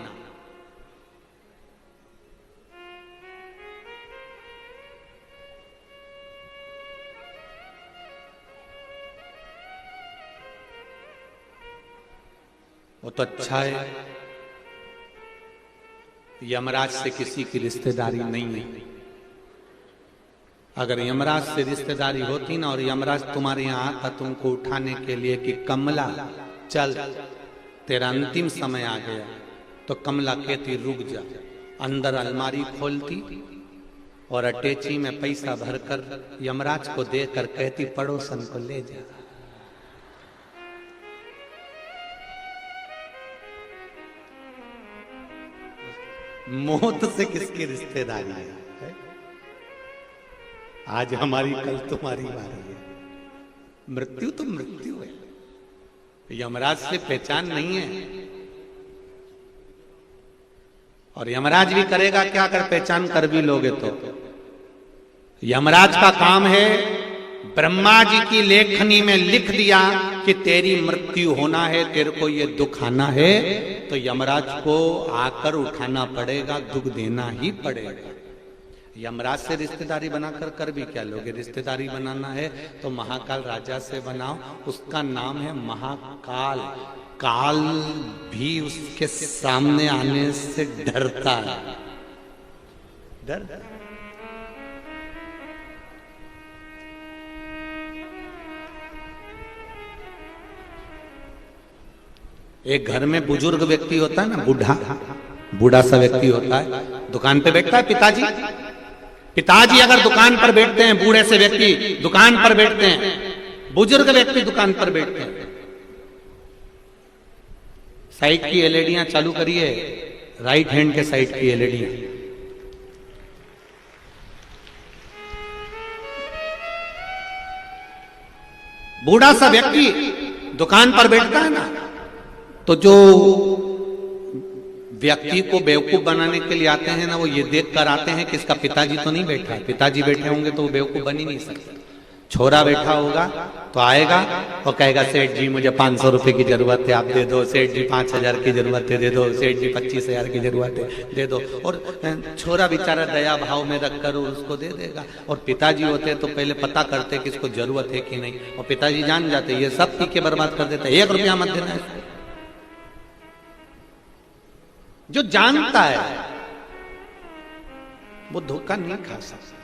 वो तो अच्छा है यमराज से किसी की रिश्तेदारी नहीं है। अगर यमराज से रिश्तेदारी होती ना और यमराज तुम्हारे यहां आता तुमको उठाने के लिए कि कमला चल तेरा अंतिम समय आ गया, तो कमला कहती रुक जा, अंदर अलमारी खोलती और अटैची में पैसा भरकर यमराज को देकर कहती पड़ोसन को ले जा। मौत से किसकी रिश्तेदारी है? आज हमारी कल तुम्हारी बारी है। मृत्यु तो मृत्यु है, यमराज से पहचान नहीं है। और यमराज भी करेगा क्या अगर पहचान कर भी लोगे तो? यमराज का काम है, ब्रह्मा जी की लेखनी में लिख दिया कि तेरी मृत्यु होना है, तेरे को ये दुख आना है, तो यमराज को आकर उठाना पड़ेगा, दुख देना ही पड़ेगा। यमराज से रिश्तेदारी बनाकर कर भी क्या लोगे? रिश्तेदारी बनाना है तो महाकाल राजा से बनाओ, उसका नाम है महाकाल। काल भी उसके सामने आने से डरता है, डर। एक घर में बुजुर्ग व्यक्ति होता है ना, बूढ़ा सा व्यक्ति होता है, दुकान पे बैठता है। पिताजी अगर दुकान पर बैठते हैं, बूढ़े से व्यक्ति दुकान पर बैठते हैं, बुजुर्ग व्यक्ति दुकान पर बैठते हैं। साइड की एलईडियां चालू करिए, राइट हैंड के साइड की एलईडियां। बूढ़ा सा व्यक्ति दुकान पर बैठता है ना, तो जो व्यक्ति को बेवकूफ बनाने के लिए आते हैं ना, वो ये देख कर आते हैं कि इसका पिताजी तो नहीं बैठा है। पिताजी बैठे होंगे तो वो बेवकूफ बन ही नहीं सकते। छोरा बैठा होगा तो आएगा और कहेगा सेठ जी मुझे 500 रुपए की जरूरत है, आप दे दो। सेठ जी 5000 की जरूरत है, दे दो। सेठ जी 25,000 की जरूरत है, दे दो। और छोरा बेचारा दया भाव में रखकर उसको दे देगा। और पिताजी होते तो पहले पता करते कि इसको जरूरत है कि नहीं, और पिताजी जान जाते ये सब पी के बर्बाद कर देते, 1 रुपया मत देना है। जो जानता है वो धोखा नहीं खा सकता।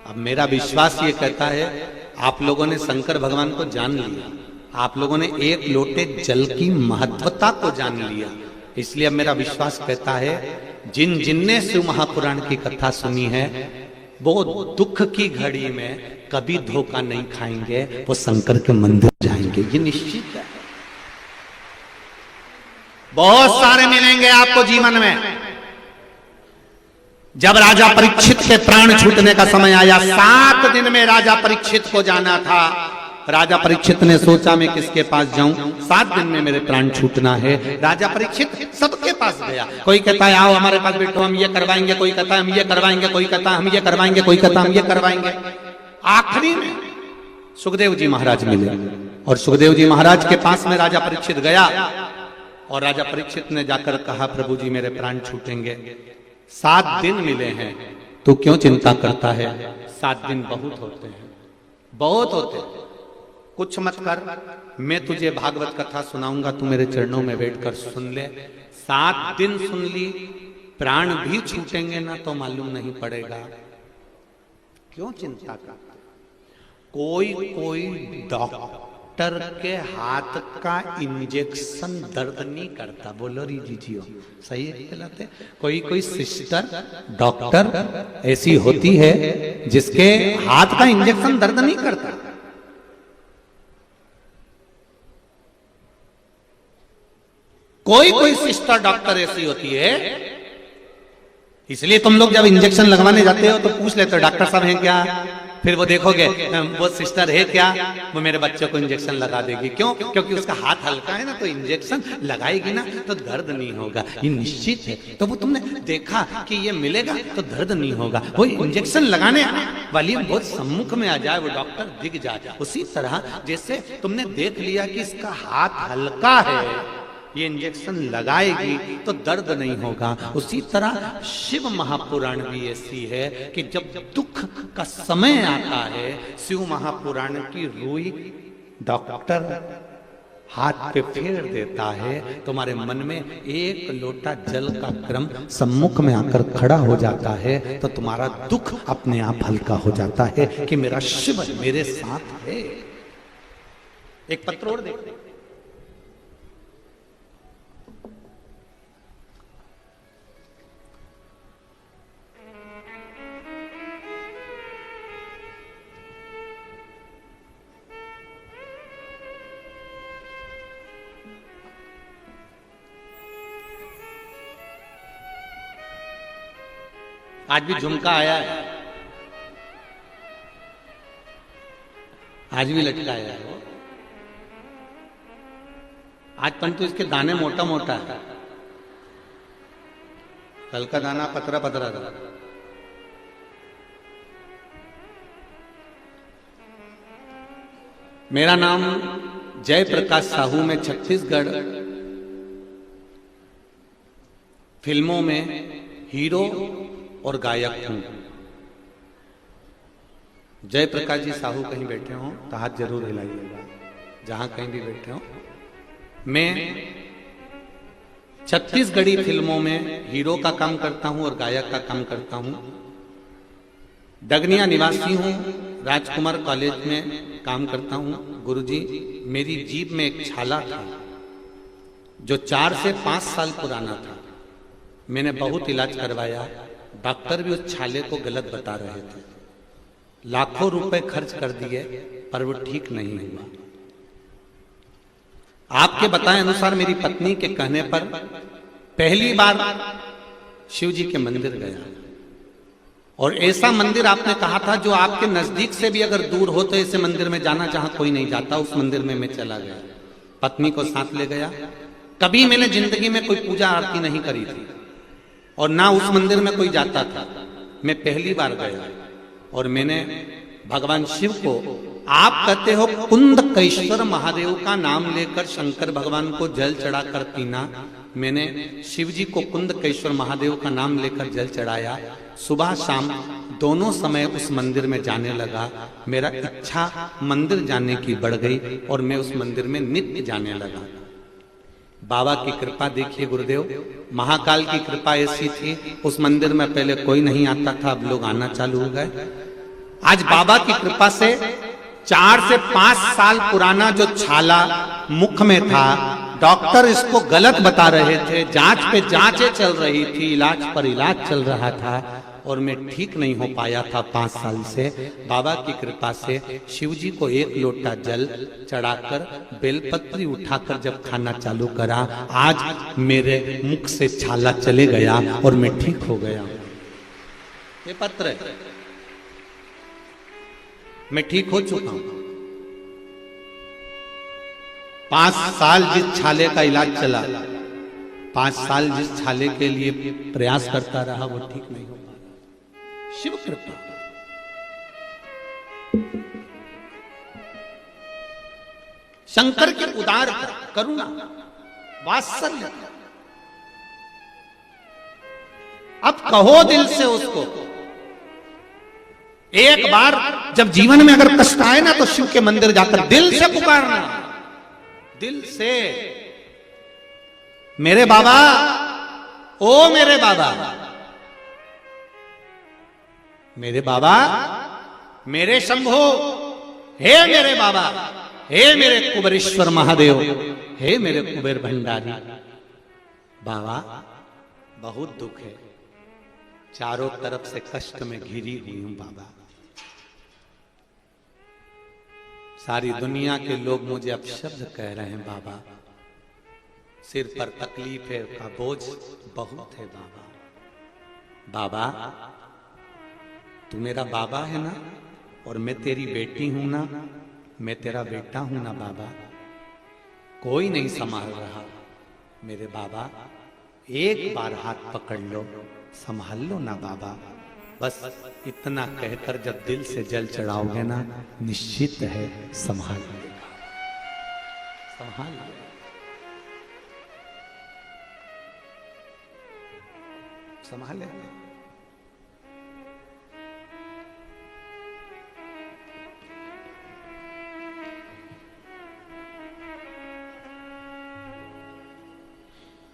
अब मेरा विश्वास ये कहता है आप लोगों ने शंकर भगवान को जान लिया, आप लोगों ने एक लोटे जल की महत्वता को जान लिया। इसलिए अब मेरा विश्वास कहता है जिनने शिव महापुराण की कथा सुनी है वो दुख की घड़ी में कभी धोखा नहीं खाएंगे, वो शंकर के मंदिर जाएंगे, ये निश्चित है। बहुत सारे मिलेंगे आपको जीवन में। जब राजा परीक्षित के प्राण छूटने का समय आया, 7 दिन में राजा परीक्षित को जाना था। राजा परीक्षित ने सोचा मैं किसके पास जाऊं, 7 दिन में मेरे प्राण छूटना है। राजा परीक्षित सबके पास गया। कोई कहता है आओ हमारे पास बैठो, हम ये करवाएंगे। कोई कहता है हम ये करवाएंगे। कोई कहता है हम ये करवाएंगे। कोई कहता है हम ये करवाएंगे। आखिरी में सुखदेव जी महाराज मिले और सुखदेव जी महाराज के पास में राजा परीक्षित गया और राजा परीक्षित ने जाकर कहा प्रभु जी मेरे प्राण छूटेंगे, 7 दिन मिले हैं, तू क्यों चिंता करता है? 7 दिन बहुत होते हैं, बहुत होते हैं, कुछ मत कर, मैं तुझे भागवत कथा सुनाऊंगा, तू मेरे चरणों में बैठकर सुन ले। 7 दिन सुन ली, प्राण भी छूटेंगे ना तो मालूम नहीं पड़ेगा, क्यों चिंता करता? कोई डॉक्टर के हाथ का इंजेक्शन दर्द नहीं करता। बोलो री जीजियो, सही है कहलाते। कोई सिस्टर डॉक्टर ऐसी होती है जिसके हाथ का इंजेक्शन दर्द नहीं करता। कोई सिस्टर डॉक्टर ऐसी होती है, इसलिए तुम लोग जब इंजेक्शन लगवाने जाते हो तो पूछ लेते हो डॉक्टर साहब हैं क्या, फिर वो देखोगे वो सिस्टर है क्या, वो मेरे बच्चे को इंजेक्शन लगा देगी। क्यों? क्योंकि उसका हाथ हल्का है ना, तो इंजेक्शन लगाएगी ना तो दर्द नहीं होगा, ये निश्चित है। तो वो तुमने देखा कि ये मिलेगा तो दर्द नहीं होगा, वो इंजेक्शन लगाने वाली बहुत सम्मुख में आ जाए, वो डॉक्टर दिख जाए। उसी तरह जैसे तुमने देख लिया कि इसका हाथ हल्का है, ये इंजेक्शन लगाएगी तो दर्द नहीं होगा, उसी तरह शिव महापुराण भी ऐसी है कि जब दुख का समय आता है, शिव महापुराण की रूई डॉक्टर हाथ पे फेर देता है, तुम्हारे मन में एक लोटा जल का क्रम सम्मुख में आकर खड़ा हो जाता है, तो तुम्हारा दुख अपने आप हल्का हो जाता है कि मेरा शिव मेरे साथ है। एक पत्र और देखते हैं। आज भी झुमका आया है, आज भी लटकाया है वो। आज परंतु इसके दाने मोटा मोटा है, कल का दाना पतरा पतरा था। मेरा नाम जय प्रकाश साहू, में छत्तीसगढ़ फिल्मों में हीरो और गायक हूं। जय प्रकाश जी साहू कहीं बैठे हो तो हाथ जरूर हिलाइएगा, जहां कहीं भी बैठे हो। मैं छत्तीसगढ़ी फिल्मों में हीरो का काम करता हूं और गायक का काम करता हूं। डगनिया निवासी हूं, राजकुमार कॉलेज में काम करता हूं। गुरुजी, मेरी जीभ में एक छाला था जो 4 से 5 साल पुराना था। मैंने बहुत इलाज करवाया, डॉक्टर भी उस छाले को गलत बता रहे थे, लाखों रुपए खर्च कर दिए पर वो ठीक नहीं हुआ। आपके बताए अनुसार मेरी पत्नी के कहने पर पहली बार शिव जी के मंदिर गया, और ऐसा मंदिर आपने कहा था जो आपके नजदीक से भी अगर दूर हो तो ऐसे मंदिर में जाना जहां कोई नहीं जाता, उस मंदिर में मैं चला गया, पत्नी को साथ ले गया। कभी मैंने जिंदगी में कोई पूजा आरती नहीं करी थी और ना उस मंदिर में कोई जाता था, मैं पहली बार गया और मैंने भगवान शिव को, आप कहते हो कुंदकेश्वर महादेव का नाम लेकर शंकर भगवान को जल चढ़ाकर पीना, मैंने शिव जी को कुंदकेश्वर महादेव का नाम लेकर जल चढ़ाया। सुबह शाम दोनों समय उस मंदिर में जाने लगा। मेरा इच्छा मंदिर जाने की बढ़ गई और मैं उस मंदिर में नित्य जाने लगा। बाबा की कृपा देखिए गुरुदेव, महाकाल की कृपा ऐसी थी, उस मंदिर में पहले कोई नहीं आता था, अब लोग आना चालू हो गए। आज बाबा की कृपा से 4 से 5 साल पुराना जो छाला मुख में था, डॉक्टर इसको गलत बता रहे थे, जांच पे जांचें चल रही थी, इलाज पर इलाज चल रहा था और मैं ठीक नहीं हो पाया था 5 साल से। बाबा की कृपा से शिव जी को 1 लोटा जल चढ़ाकर बेलपत्री उठाकर जब खाना चालू करा, आज मेरे मुख से छाला चले गया और मैं ठीक हो गया। ये पत्र है, मैं ठीक हो चुका हूं। 5 साल जिस छाले का इलाज चला, 5 साल जिस छाले के लिए प्रयास करता रहा, वो ठीक नहीं हो पाया। शिव कृपा। शंकर की उदार करुणा, वात्सल्य। अब कहो दिल से उसको, एक बार जब जीवन में अगर कष्ट आए ना तो शिव के मंदिर जाकर दिल से पुकारना, दिल से, मेरे बाबा, ओ मेरे बाबा, मेरे बाबा, मेरे शंभो, हे मेरे बाबा, हे मेरे कुबेरेश्वर महादेव, हे मेरे कुबेर भंडारी। बाबा, बहुत दुख है, चारों तरफ से कष्ट में घिरी हुई हूं बाबा। सारी दुनिया के लोग मुझे अपशब्द कह रहे हैं बाबा, सिर पर तकलीफ है का बोझ बहुत है बाबा। बाबा, तू मेरा बाबा है ना, और मैं तेरी बेटी हूं ना, मैं तेरा बेटा हूं ना बाबा, कोई नहीं संभाल रहा। मेरे बाबा एक बार हाथ पकड़ लो, संभाल लो ना बाबा। बस इतना कहकर जब दिल से जल चढ़ाओगे ना, निश्चित है संभाल लेगा, संभाल लेगा। संभाल लेगा।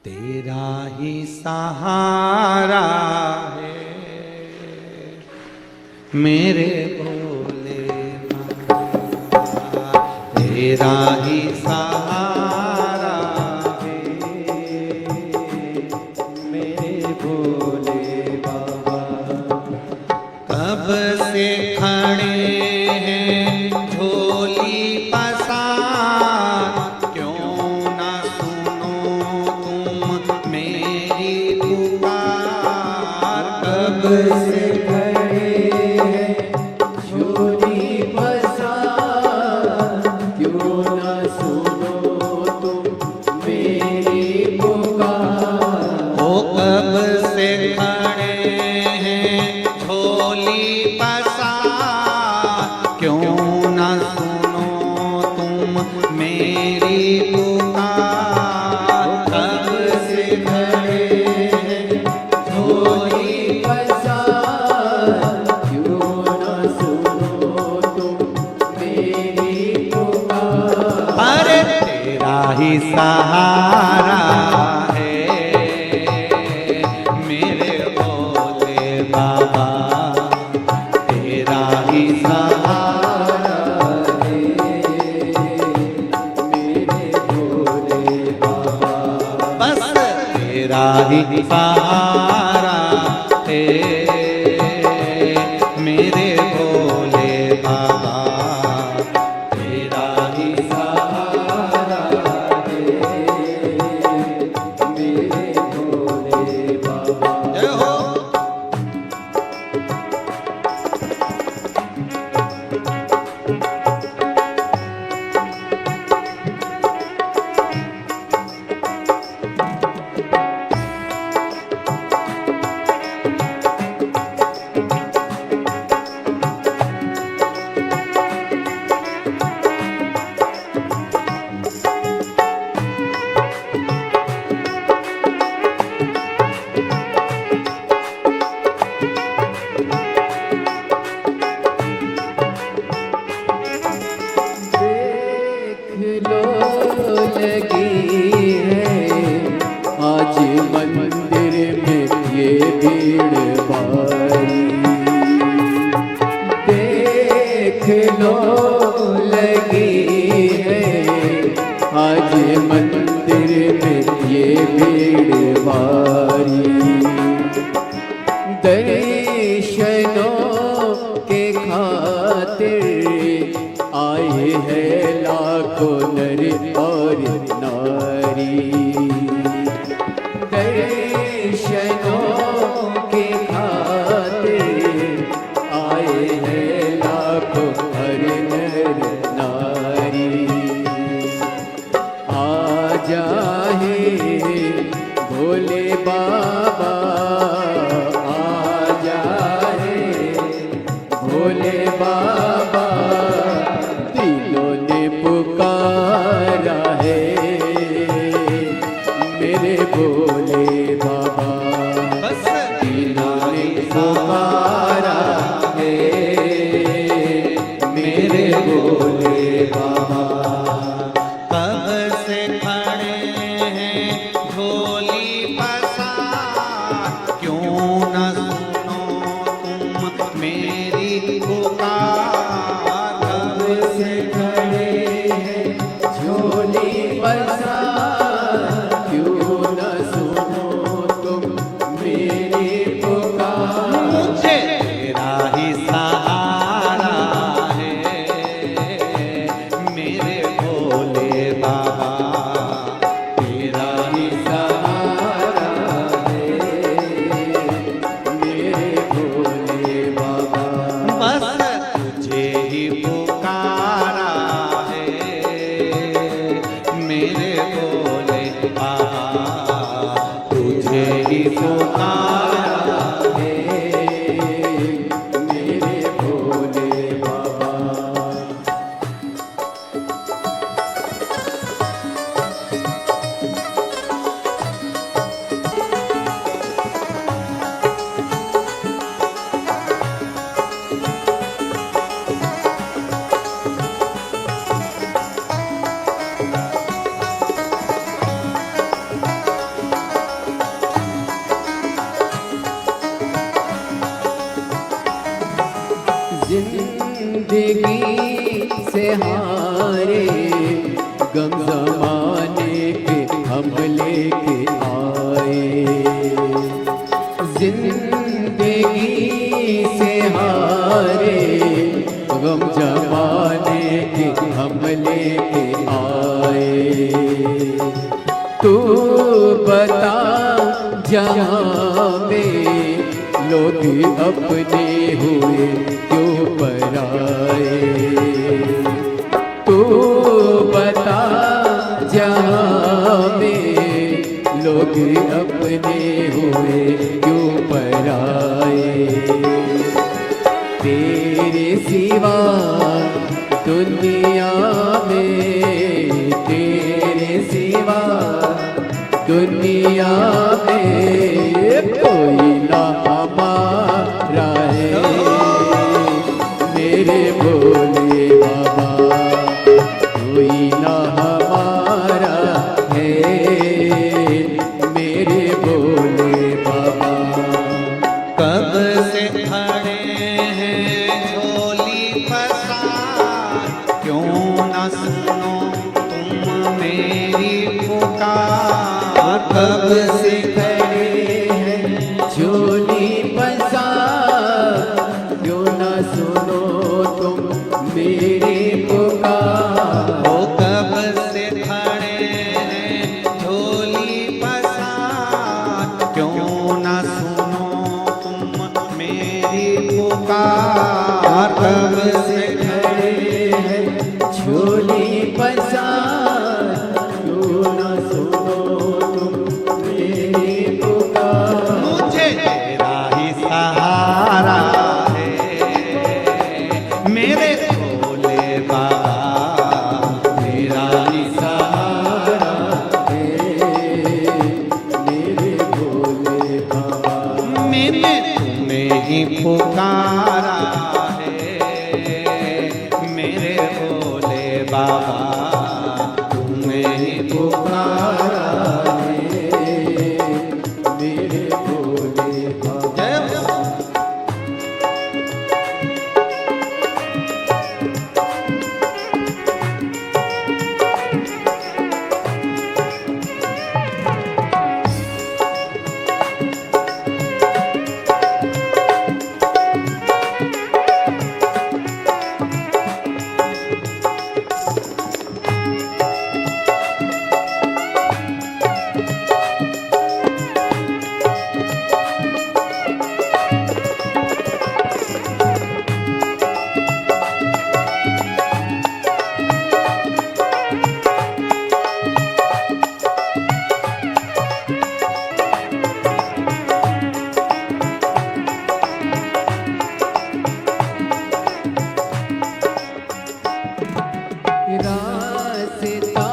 तेरा ही सहारा है मेरे भोले बाबा, तेरा ही सहारा है मेरे भोले बाबा। कब से खड़े हैं झोली पसार, क्यों ना सुनो तुम मेरी पुकार। कब से खड़े हैं झोली पसार, क्यों ना सुनो तुम मेरी पुकार। ओ कब से खड़े हैं झोली पसार, क्यों ना सुनो तुम मेरी पुकार। कब से खड़े हैं झोली पसार, क्यों ना सुनो तुम मेरी पुकार। अरे तेरा ही सहारा है मेरे भोले बाबा, तेरा ही सहारा है मेरे भोले बाबा। बस तेरा ही सहारा है मेरे भोले बाबा, तेरा ही सहारा है मेरे भोले बाबा। जय हो। देख लो लगी है आज मंदिर में ये भीड़ भारी। देख लो लगी है आज मंदिर में ये भीड़ भारी। दर्शनों के खातिर आए हैं लाखों नर और नारी। दर्शनों के खातिर आए हैं लाखों हर नर नारी। आ जाए भोले बाबा, आ जाए भोले बाबा, दिलों ने पुकारा है मेरे भोले बाबा। बस दिलों ने पुकारा है मेरे भोले बाबा। कब से खड़े हैं झोली पसार, क्यों न सुनो तुम मेरी पुकार। कब से खड़े हैं झोली पसार, क्यों न सुनो तुम मेरी पुकार। मुझे तेरा ही सहारा है मेरे से हारे, गम ज़माने के हम लेके आए। जिंदगी से हारे, गम ज़माने के हम लेके आए। तू बता जहाँ में लोग अपने हुए क्यों पराए। तू बता जहाँ में लोग अपने हुए क्यों पराए। तेरे सिवा दुनिया में, तेरे सिवा दुनिया में कोई ना हमारा है। मेरे भोले बाबा कोई ना हमारा है। मेरे भोले बाबा कब से खड़े हैं झोली पसार, क्यों न सुनो तुम मेरी पुकार। कब से खड़े हैं झोली पसार, क्यों न सुनो तुम मेरी पुकार। ओ कब से खड़े हैं झोली पसार, क्यों न सुनो तुम मेरी पुकार। कब से खड़े हैं झोली पसार, क्यों न सुनो तुम मेरी पुकार। मुझे तेरा ही सहारा है मेरे भोले बाबा, तेरा ही सहारा है मेरे भोले बाबा। मैंने तुम्हें ही पुकारा है मेरे भोले बाबा, तुम्हें ही पुकारा है मेरे भोले बाबा। जय हो। रास्ता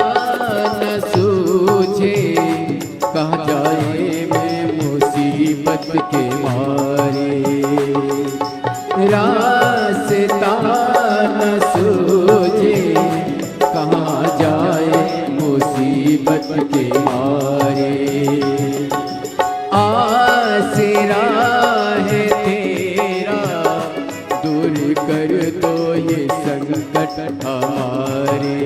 न सूझे, कहाँ जाए मैं मुसीबत के मारे। रास्ता न सूझे, कहाँ जाए मुसीबत के मारे। आसरा है तेरा, दूर कर दो ये संकट हमारे।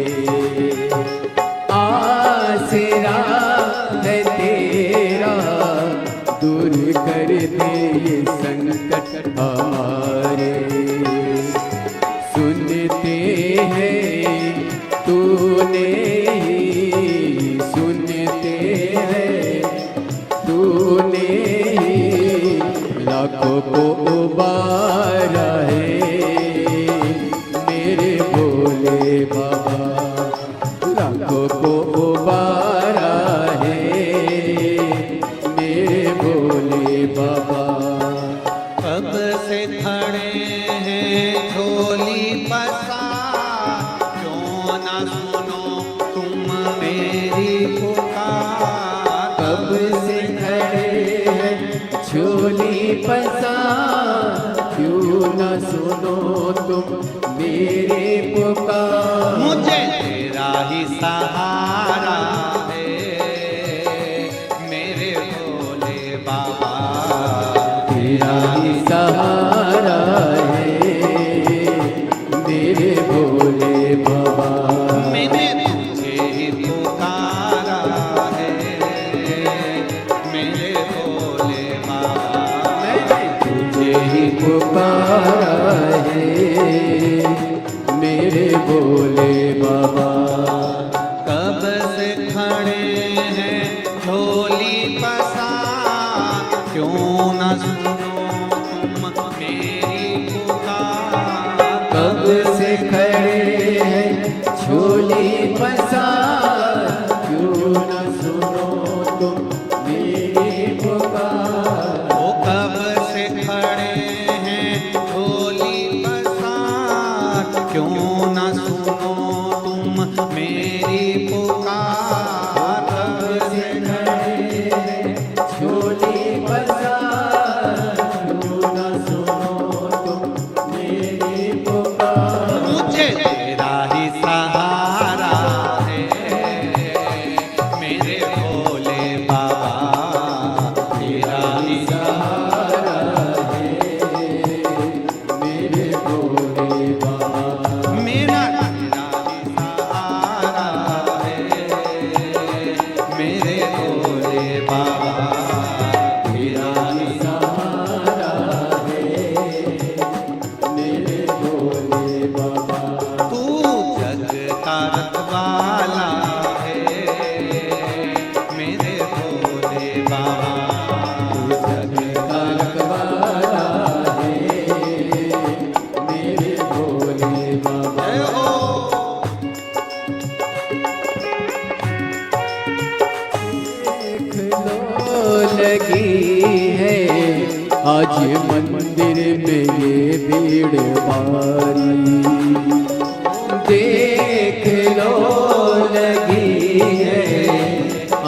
आसरा है तेरा, दूर कर दे ये संकट हमारे। सुनते हैं तूने ही, सुनते हैं तूने ही, लाखों को उबारा है मेरे भोले बाबा। लाखों को उबारा है मेरे भोले बाबा। कब से खड़े हैं झोली पसार, क्यों न सुनो तुम मेरी पुकार। कब से खड़े हैं झोली पसार, क्यों न सुनो तुम मेरी पुकार। मुझे तेरा ही सहारा है मेरे भोले बाबा, तेरा ही सहारा है मेरे भोले बाबा। मैंने तुझे ही पुकारा है मेरे भोले बाबा। मैंने तुझे ही पुकारा है मेरे भोले बाबा। कब से खड़े हैं झोली पसार, क्यों न सुनो तुम मेरी पुकार। कब से खड़े हैं झोली पसार, क्यों न सुनो तुम मेरी पुकार। वो कब से खड़े हैं झोली पसार, क्यों न सुनो तुम मेरी पुकार। कब से खड़े हैं झोली पसार, क्यों न सुनो तुम मेरी पुकार। मुझे तेरा ही सहारा है मेरे भोले बाबा। तेरा ही सहारा है मेरे भोले बाबा। मेरा तेरा ही सहारा है मेरे भोले बाबा। तेरा ही सहारा है मेरे भोले बाबा। तू जग का रखवाला है मेरे भोले बाबा। जग का रखवाला है मेरे भोले बाबा। जय हो। देख लो लगी है आज मंदिर में ये भीड़ भारी। देख लो लगी है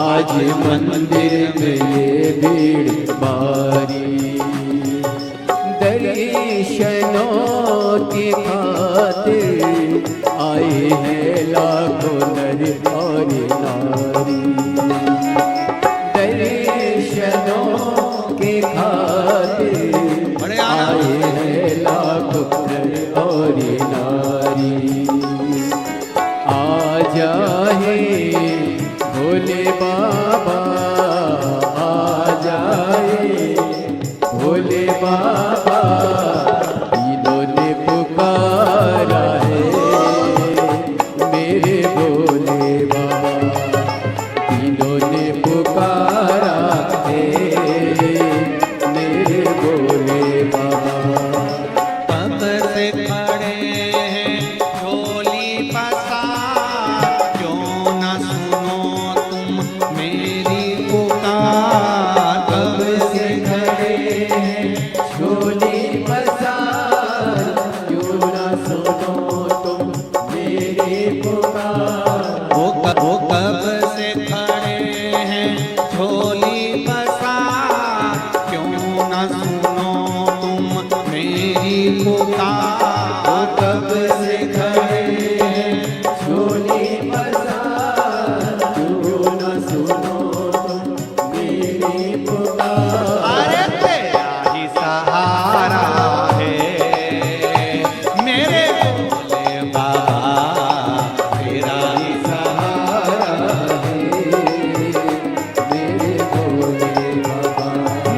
आज मंदिर में ये भीड़ भारी। दर्शनों की खातिर आए हैं लाखों नर और नारी। दर्शनों के खातिर बड़े आनंद आए हैं लाखों नर और नारी। आ जाए भोले बाबा, आ जाए भोले बाबा। इन्होंने पुकारा है मेरे भोले बाबा। इन्होंने पुकारा है मेरे भोले बाबा। कब से खड़े हैं झोली पसार, क्यों न सुनो तुम मेरी पुकार। कब से खड़े हैं झोली पसार, क्यों न सुनो तुम मेरी पुकार। वो कब से खड़े हैं झोली पसार, क्यों न सुनो तुम मेरी पुकार। कब से खड़े हैं झोली पसार, क्यों न सुनो तुम मेरी पुकार। अरे तेरा ही सहारा है मेरे भोले बाबा। तेरा ही सहारा है मेरे भोले बाबा।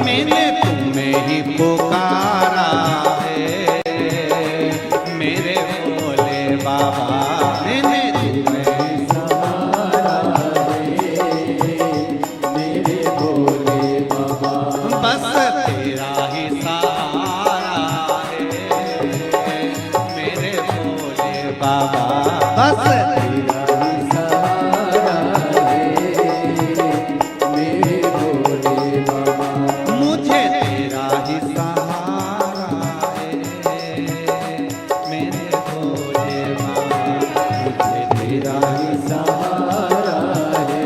मैंने तुम्हें ही पुकारा है मेरे भोले बाबा। मैंने तुम्हें सहारा है मेरे भोले बाबा। बस तेरा ही सहारा है मेरे भोले बाबा। बस तेरा ही सहारा है मेरे भोले बाबा। मुझे तेरा ही सहारा है मेरे भोले बाबा। मुझे तेरा ही सहारा है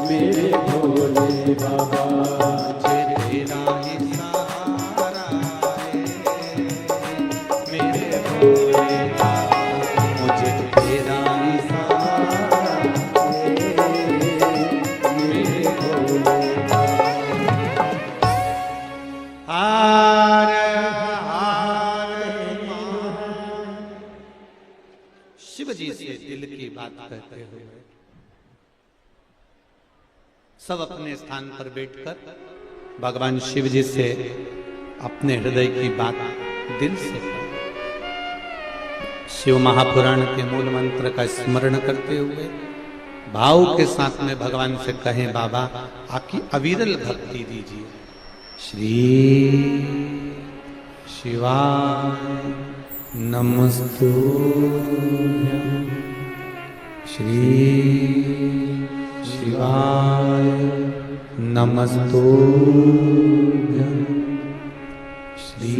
मेरे भोले बाबा। मुझे तेरा ही सहारा है मेरे भोले बाबा। मुझे तेरा शिव जी से दिल की बात कहते हुए सब अपने स्थान पर बैठकर भगवान शिव जी से अपने हृदय की बात दिल से करें। शिव महापुराण के मूल मंत्र का स्मरण करते हुए भाव के साथ में भगवान से कहें, बाबा आपकी अविरल भक्ति दीजिए। श्री शिवाय नमस्तुभ्यं, श्री शिवाय नमस्तुभ्यं, श्री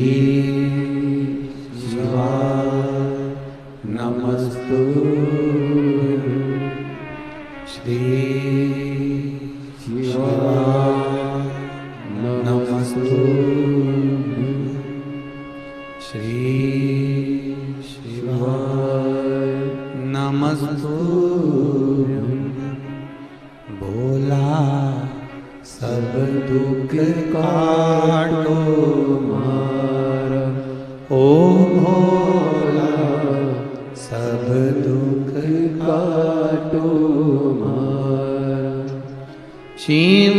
शिवाय नमस्तुभ्यं, श्री शिवाय नमस्तुभ्यं, श्री शिवाय नमस्तुभ्यं। भोला सब दुख काटो मारा, ओ भोला सब दुख काटो मारा। शिव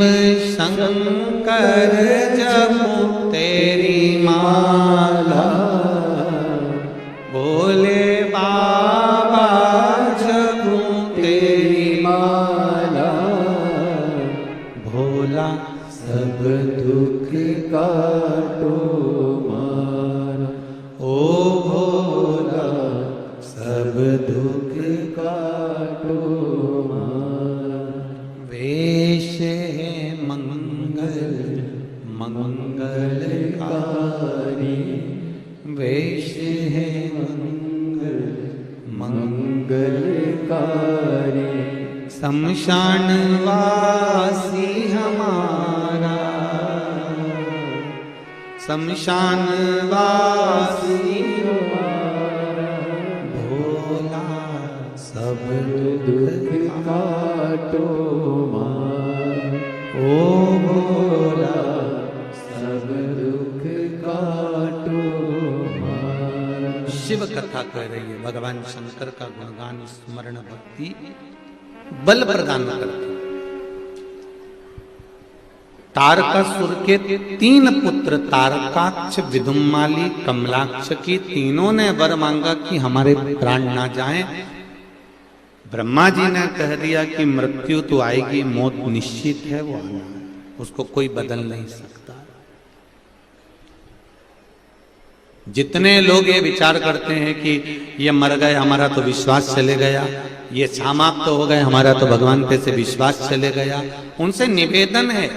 शंकर जपो तेरी माला, भोले बाबा जपो तेरी माला। भोला सब दुख काटो मारा, ओ भोला सब दुख काटो मारा। वेश है मंगल मंगलकारी, वेश है मंगल मंगलकारी। शमशान वासी हमारा, शमशान वासी हमारा। भोला सब दुख काटो मारा, ओ भोला सब दुख काटो मारा। शिव कथा कह रही है। भगवान शंकर का गुणगान स्मरण भक्ति बल प्रदान करती। तारकासुर के 3 पुत्र तारकाक्ष, विदुम्माली, कमलाक्ष की तीनों ने वर मांगा कि हमारे प्राण ना जाएं। ब्रह्मा जी ने कह दिया कि मृत्यु तो आएगी, मौत निश्चित है, वो आना है, उसको कोई बदल नहीं सकता। जितने लोग ये विचार करते हैं कि ये मर गए हमारा तो विश्वास चले गया, ये समाप्त तो हो गए हमारा तो भगवान पे से विश्वास चले गया, उनसे निवेदन है,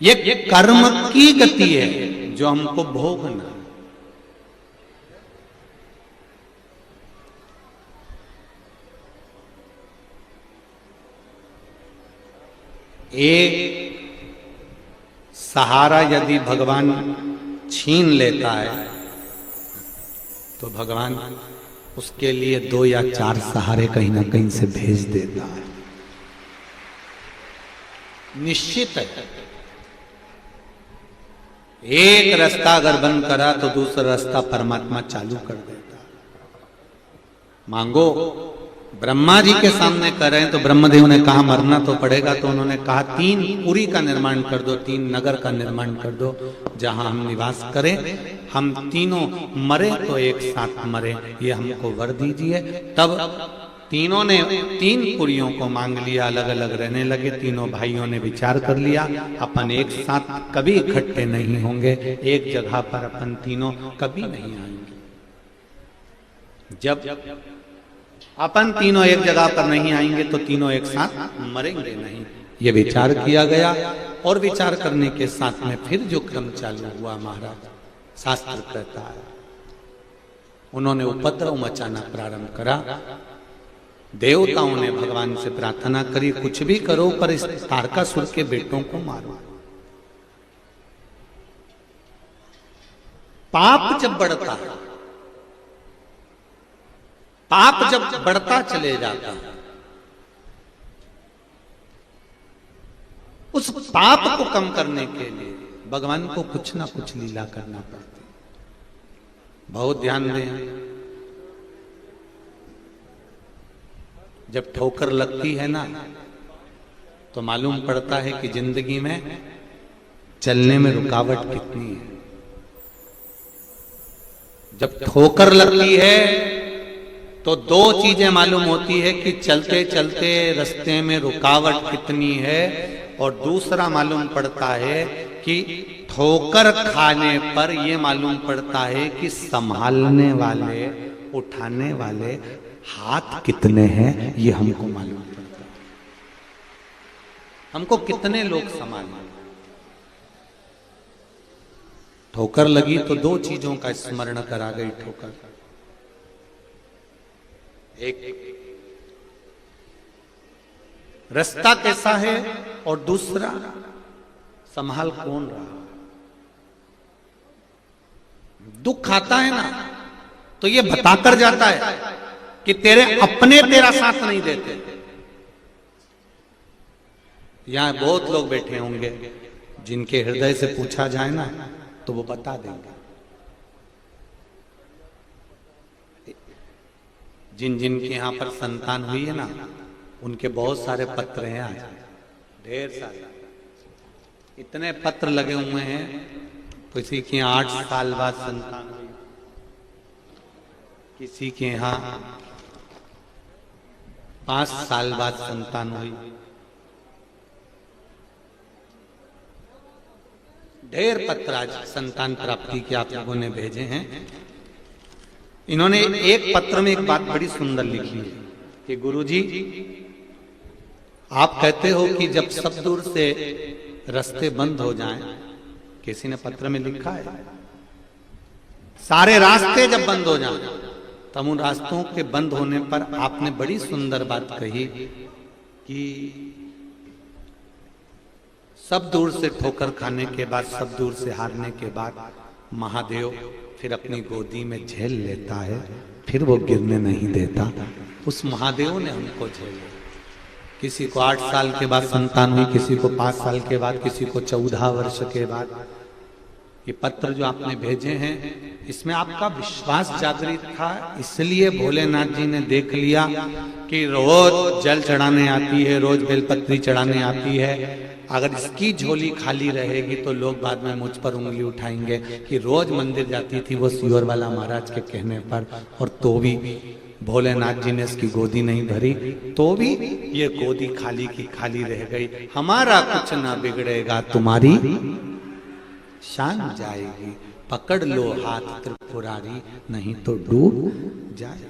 ये कर्म की गति है जो हमको भोगना। एक सहारा यदि भगवान छीन लेता है तो भगवान उसके लिए 2 या 4 सहारे कहीं ना कहीं से भेज देता है, निश्चित है। एक रास्ता अगर बंद करा तो दूसरा रास्ता परमात्मा चालू कर देता। मांगो, ब्रह्मा जी के सामने कर रहे हैं तो ब्रह्मदेव ने कहा मरना तो पड़ेगा, तो उन्होंने कहा 3 पुरी का निर्माण कर दो, 3 नगर का निर्माण कर दो जहां हम निवास करें, हम तीनों मरे तो एक साथ मरे, ये हमको वर दीजिए। तब तीनों ने 3 पुरियों को मांग लिया, अलग अलग रहने लगे। तीनों भाइयों ने विचार कर लिया अपन एक साथ कभी इकट्ठे नहीं होंगे, एक जगह पर अपन तीनों कभी नहीं आएंगे। जब अपन तीनों एक जगह पर नहीं आएंगे तो तीनों एक साथ मरेंगे नहीं, ये विचार किया गया। और विचार करने के साथ में फिर जो क्रम चालू हुआ महाराज, शास्त्र कहता है उन्होंने उपद्रव मचाना प्रारंभ करा। देवताओं ने भगवान से प्रार्थना करी, कुछ भी करो पर इस तारकासुर के बेटों को मारो। पाप जब बढ़ता है, पाप जब बढ़ता चले जाता है, उस पाप को कम करने के लिए भगवान को कुछ ना कुछ लीला करना पड़ती। बहुत ध्यान दें, जब ठोकर लगती है ना तो मालूम पड़ता है कि जिंदगी में चलने में रुकावट कितनी है। जब ठोकर लगती है तो दो चीजें मालूम होती है कि चलते चलते रास्ते में रुकावट कितनी है, और दूसरा मालूम पड़ता है कि ठोकर खाने पर यह मालूम पड़ता है कि संभालने वाले, उठाने वाले हाथ कितने हैं, ये हमको मालूम पड़ता है। हमको कितने लोग संभालें। ठोकर लगी तो दो चीजों का स्मरण करा गई ठोकर। एक रास्ता कैसा है, और दूसरा संभाल कौन रहा। दुख आता है ना तो ये बताकर जाता है कि तेरे अपने तेरा साथ नहीं देते। यहां बहुत लोग बैठे होंगे जिनके हृदय से पूछा जाए ना तो वो बता देंगे। जिन जिन के यहां पर संतान हुई है ना, उनके बहुत सारे पत्र हैं आज, ढेर सारे। इतने पत्र लगे हुए हैं, किसी के यहाँ 8 साल बाद संतान हुई, किसी के यहाँ 5 साल बाद संतान हुई। ढेर पत्र आज संतान प्राप्ति के आप लोगों ने भेजे हैं। इन्होंने एक पत्र में एक बात बड़ी सुंदर लिखी है कि गुरुजी, आप कहते हो कि जब सब दूर से रास्ते बंद हो जाएं, किसी ने पत्र में लिखा है, सारे रास्ते जब बंद हो जाएं, तब उन रास्तों के बंद होने पर आपने बड़ी सुंदर बात कही कि सब दूर से ठोकर खाने के बाद, सब दूर से हारने के बाद महादेव फिर अपनी गोदी में झेल लेता है, फिर वो गिरने नहीं देता। उस महादेव ने हमको झेला। किसी को 8 साल के बाद संतान हुई, किसी को 5 साल के बाद, किसी को 14 वर्ष के बाद। ये पत्र जो आपने भेजे हैं, इसमें आपका विश्वास जागृत था, इसलिए भोलेनाथ जी ने देख लिया कि रोज जल चढ़ाने आती है, रोज बेलपत्री चढ़ाने आती है। अगर इसकी झोली खाली रहेगी तो लोग बाद में मुझ पर उंगली उठाएंगे कि रोज मंदिर जाती थी वो सियोर वाला महाराज के कहने पर, और तो भी भोलेनाथ जी ने इसकी गोदी नहीं भरी, तो भी ये गोदी खाली की खाली रह गई। हमारा कुछ ना बिगड़ेगा, तुम्हारी शान जाएगी, पकड़ लो हाथ त्रिपुरारी, नहीं तो डूब जाए।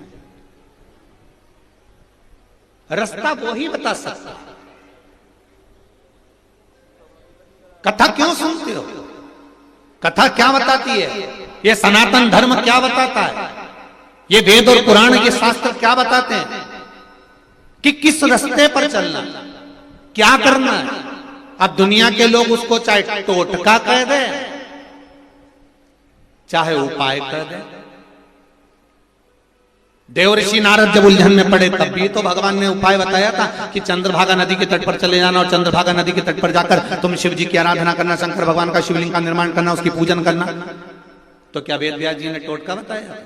रास्ता वो ही बता सकता। कथा क्यों सुनते हो? कथा क्या बताती है? ये सनातन धर्म क्या बताता है? ये वेद और पुराण के शास्त्र क्या बताते हैं कि किस रास्ते पर चलना, क्या करना है? अब दुनिया के लोग उसको चाहे टोटका कह दे, चाहे उपाय कह दे। देवऋषि नारद जब उलझन में पड़े तब भी तो भगवान ने उपाय बताया था कि चंद्रभागा नदी के तट पर चले जाना, और चंद्रभागा नदी के तट पर जाकर तुम शिव जी की आराधना करना, शंकर भगवान का शिवलिंग का निर्माण करना, उसकी पूजन करना। तो क्या वेद व्यास जी ने टोटका बताया?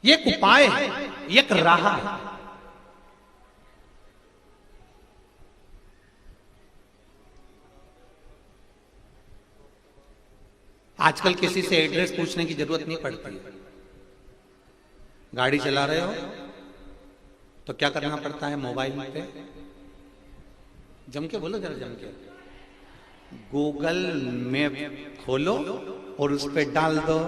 ये एक उपाय है, ये एक राह है। आजकल किसी से एड्रेस पूछने की जरूरत नहीं पड़ती। गाड़ी चला रहे हो तो क्या करना पड़ता है? मोबाइल पे जम के बोलो, जरा जम के, गूगल मैप खोलो और उस पे डाल दो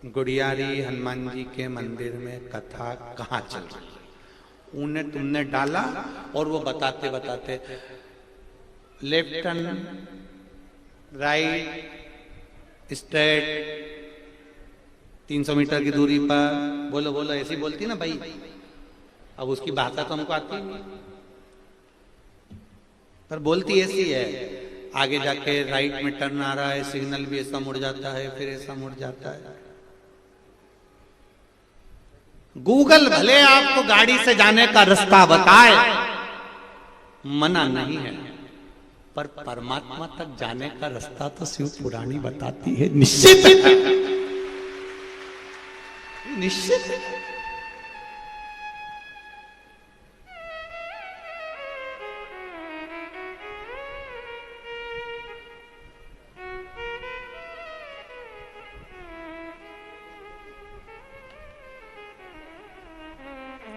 गुड़ियारी हनुमान जी के मंदिर में कथा कहाँ चल रही है। उन्हें तुमने डाला और वो बताते बताते left turn, right, straight, 300 metre की दूरी पर, बोलो बोलो, ऐसी बोलती ना भाई। अब उसकी भाषा तो हमको आती नहीं, पर बोलती ऐसी है। आगे जाके राइट में टर्न आ रहा है, सिग्नल भी ऐसा मुड़ जाता है, फिर ऐसा मुड़ जाता है। गूगल भले आपको गाड़ी से जाने का रास्ता बताए, मना नहीं है, पर परमात्मा तक जाने का रास्ता तो शिव पुराणी बताती है। निश्चित निश्चित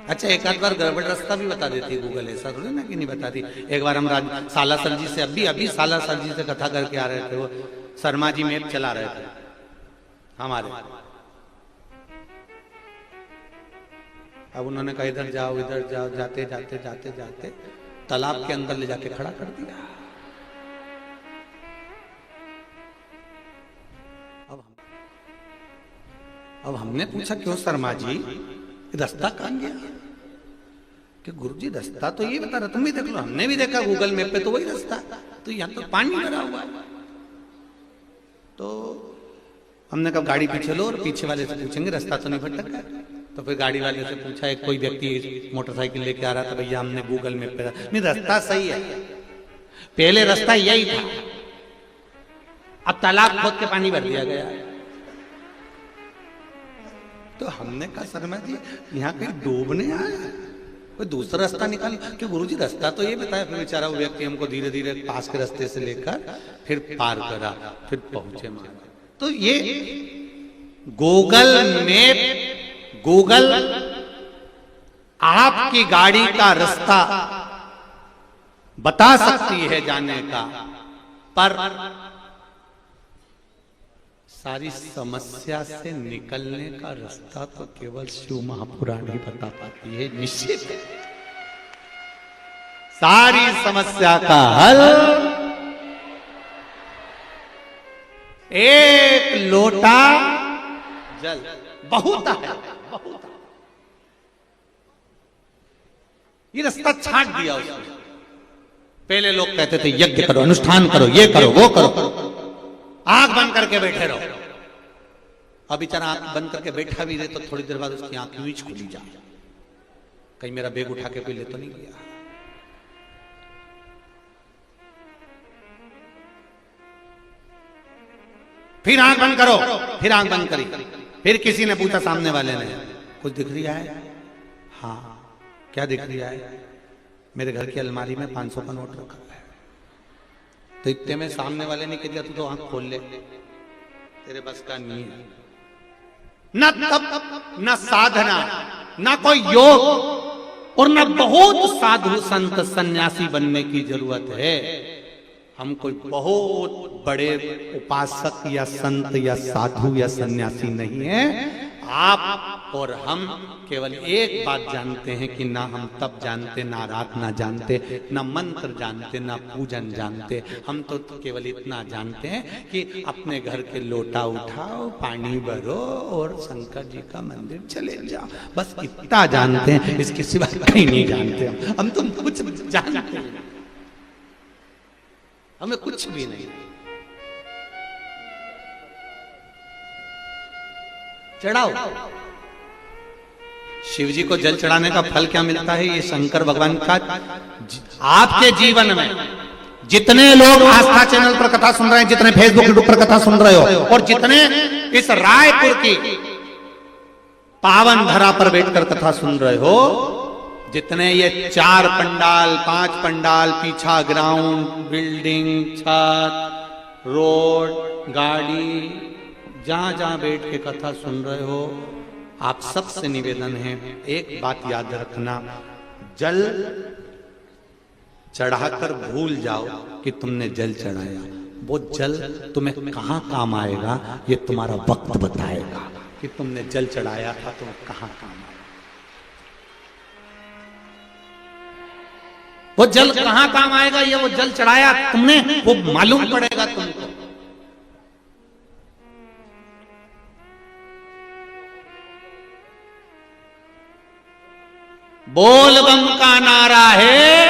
अच्छा, एक आध बार गड़बड़ रास्ता भी बता देती है गूगल, ऐसा थोड़ी ना कि नहीं बताती। एक बार हम सालासर जी से अभी सालासर जी से कथा करके आ रहे थे, वो शर्मा जी मैप चला रहे थे हमारे। अब उन्होंने कहा इधर जाओ इधर जाओ, जाते जाते जाते जाते तालाब के अंदर ले जाके खड़ा कर दिया। अब हमने पूछा क्यों शर्मा जी, रास्ता कहां गया? कि गुरुजी रास्ता तो ये बता रहा, तुम भी देख लो, हमने भी देखा गूगल मैप पे तो वही रास्ता, तो यहाँ तो पानी भरा हुआ है। तो हमने कहा गाड़ी पीछे लो और पीछे वाले से पूछेंगे रास्ता तो नहीं भटक गया। तो फिर गाड़ी वाले से पूछा, एक कोई व्यक्ति मोटरसाइकिल लेके आ रहा था, भैया हमने गूगल मैप पे नहीं रास्ता सही है, पहले रास्ता यही था, अब तालाब खोद के पानी भर दिया गया। तो हमने कहा शर्मा जी यहाँ कहीं डूबने आया, कोई दूसरा रास्ता निकाल कि गुरुजी रास्ता तो ये बताया। फिर बेचारा वो व्यक्ति हमको धीरे धीरे पास के रास्ते से लेकर फिर पार करा, फिर पहुंचे मान। तो ये गूगल मैप, गूगल आपकी गाड़ी का रास्ता बता सकती है जाने का, पर सारी समस्या से निकलने का रास्ता तो केवल शिव महापुराण ही बता पाती है। निश्चित है सारी समस्या का हल एक लोटा जल, बहुत है, बहुत। ये रास्ता छांट दिया उसने। पहले लोग कहते थे यज्ञ करो, अनुष्ठान करो, ये करो, वो करो, आंख बंद करके बैठे रहो। अब बेचारा आंख बंद करके बैठा भी रहे तो थोड़ी देर बाद उसकी आंख यूं खुली जाए, कहीं मेरा बैग उठा के कोई ले तो नहीं गया। फिर आंख बंद करो, फिर आंख बंद करी, फिर किसी ने पूछा सामने वाले ने, कुछ दिख रहा है? हाँ, क्या दिख रहा है? मेरे घर की अलमारी में 500 का नोट रखा है। तो इतने में सामने वाले ने कह दिया तू तो आंख खोल ले, तेरे बस का नहीं है। न तप, न साधना, न कोई योग और न बहुत साधु संत सन्यासी बनने की जरूरत है। हम कोई बहुत बड़े उपासक या संत या साधु या सन्यासी नहीं है। आप और हम केवल एक बात जानते हैं कि ना हम तप जानते, ना आराधना जानते, ना मंत्र जानते, ना पूजन जानते। हम तो केवल इतना जानते हैं कि अपने घर के लोटा उठाओ, पानी भरो और शंकर जी का मंदिर चले जाओ, बस इतना जानते हैं, इसके सिवा कहीं नहीं जानते। हम तो कुछ जानते हैं, हमें कुछ भी नहीं। चढ़ाओ, शिव जी को जल चढ़ाने का फल क्या मिलता है? ये शंकर भगवान का आपके जीवन में जितने लोग आस्था चैनल पर कथा सुन रहे हैं, जितने फेसबुक यूट्यूब पर कथा सुन रहे हो, और जितने इस रायपुर की पावन धरा पर बैठकर कथा सुन रहे हो, जितने ये 4 पंडाल 5 पंडाल, पीछा ग्राउंड, बिल्डिंग, छत, रोड, गाड़ी, जहां जहां बैठ के कथा सुन रहे हो, आप सबसे निवेदन है एक बात याद रखना, जल चढ़ाकर भूल जाओ कि तुमने जल चढ़ाया। वो जल तुम्हें कहां काम आएगा ये तुम्हारा वक्त बताएगा कि तुमने जल चढ़ाया था, तुम्हें कहां काम आएगा। वो जल कहां काम आएगा, ये वो जल चढ़ाया तुमने, वो मालूम पड़ेगा तुमको। बोल बम का नारा है,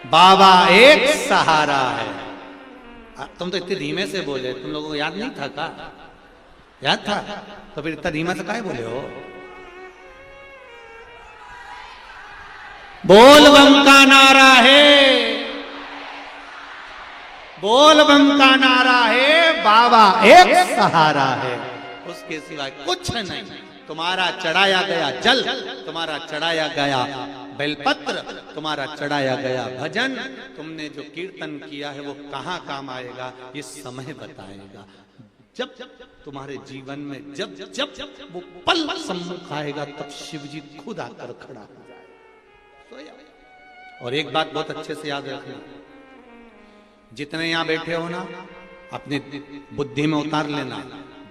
बाबा एक सहारा है। तुम तो इतने धीमे से बोले, तुम लोगों को याद नहीं था का? याद था तो फिर इतना धीमा से काहे बोले हो? बोल बम का नारा है, बोल बम का नारा है, बाबा एक सहारा है, उसके सिवाय कुछ नहीं। तुम्हारा चढ़ाया गया जल, तुम्हारा चढ़ाया गया बेलपत्र, तुम्हारा चढ़ाया गया भजन, तुमने जो कीर्तन किया है वो कहां काम आएगा ये समय बताएगा। जब तुम्हारे जीवन में जब जब वो पल सम्मुख आएगा तब शिव जी खुद आकर खड़ा हो जाएगा। और एक बात बहुत अच्छे से याद रखना, जितने यहां बैठे हो ना, अपनी बुद्धि में उतार लेना,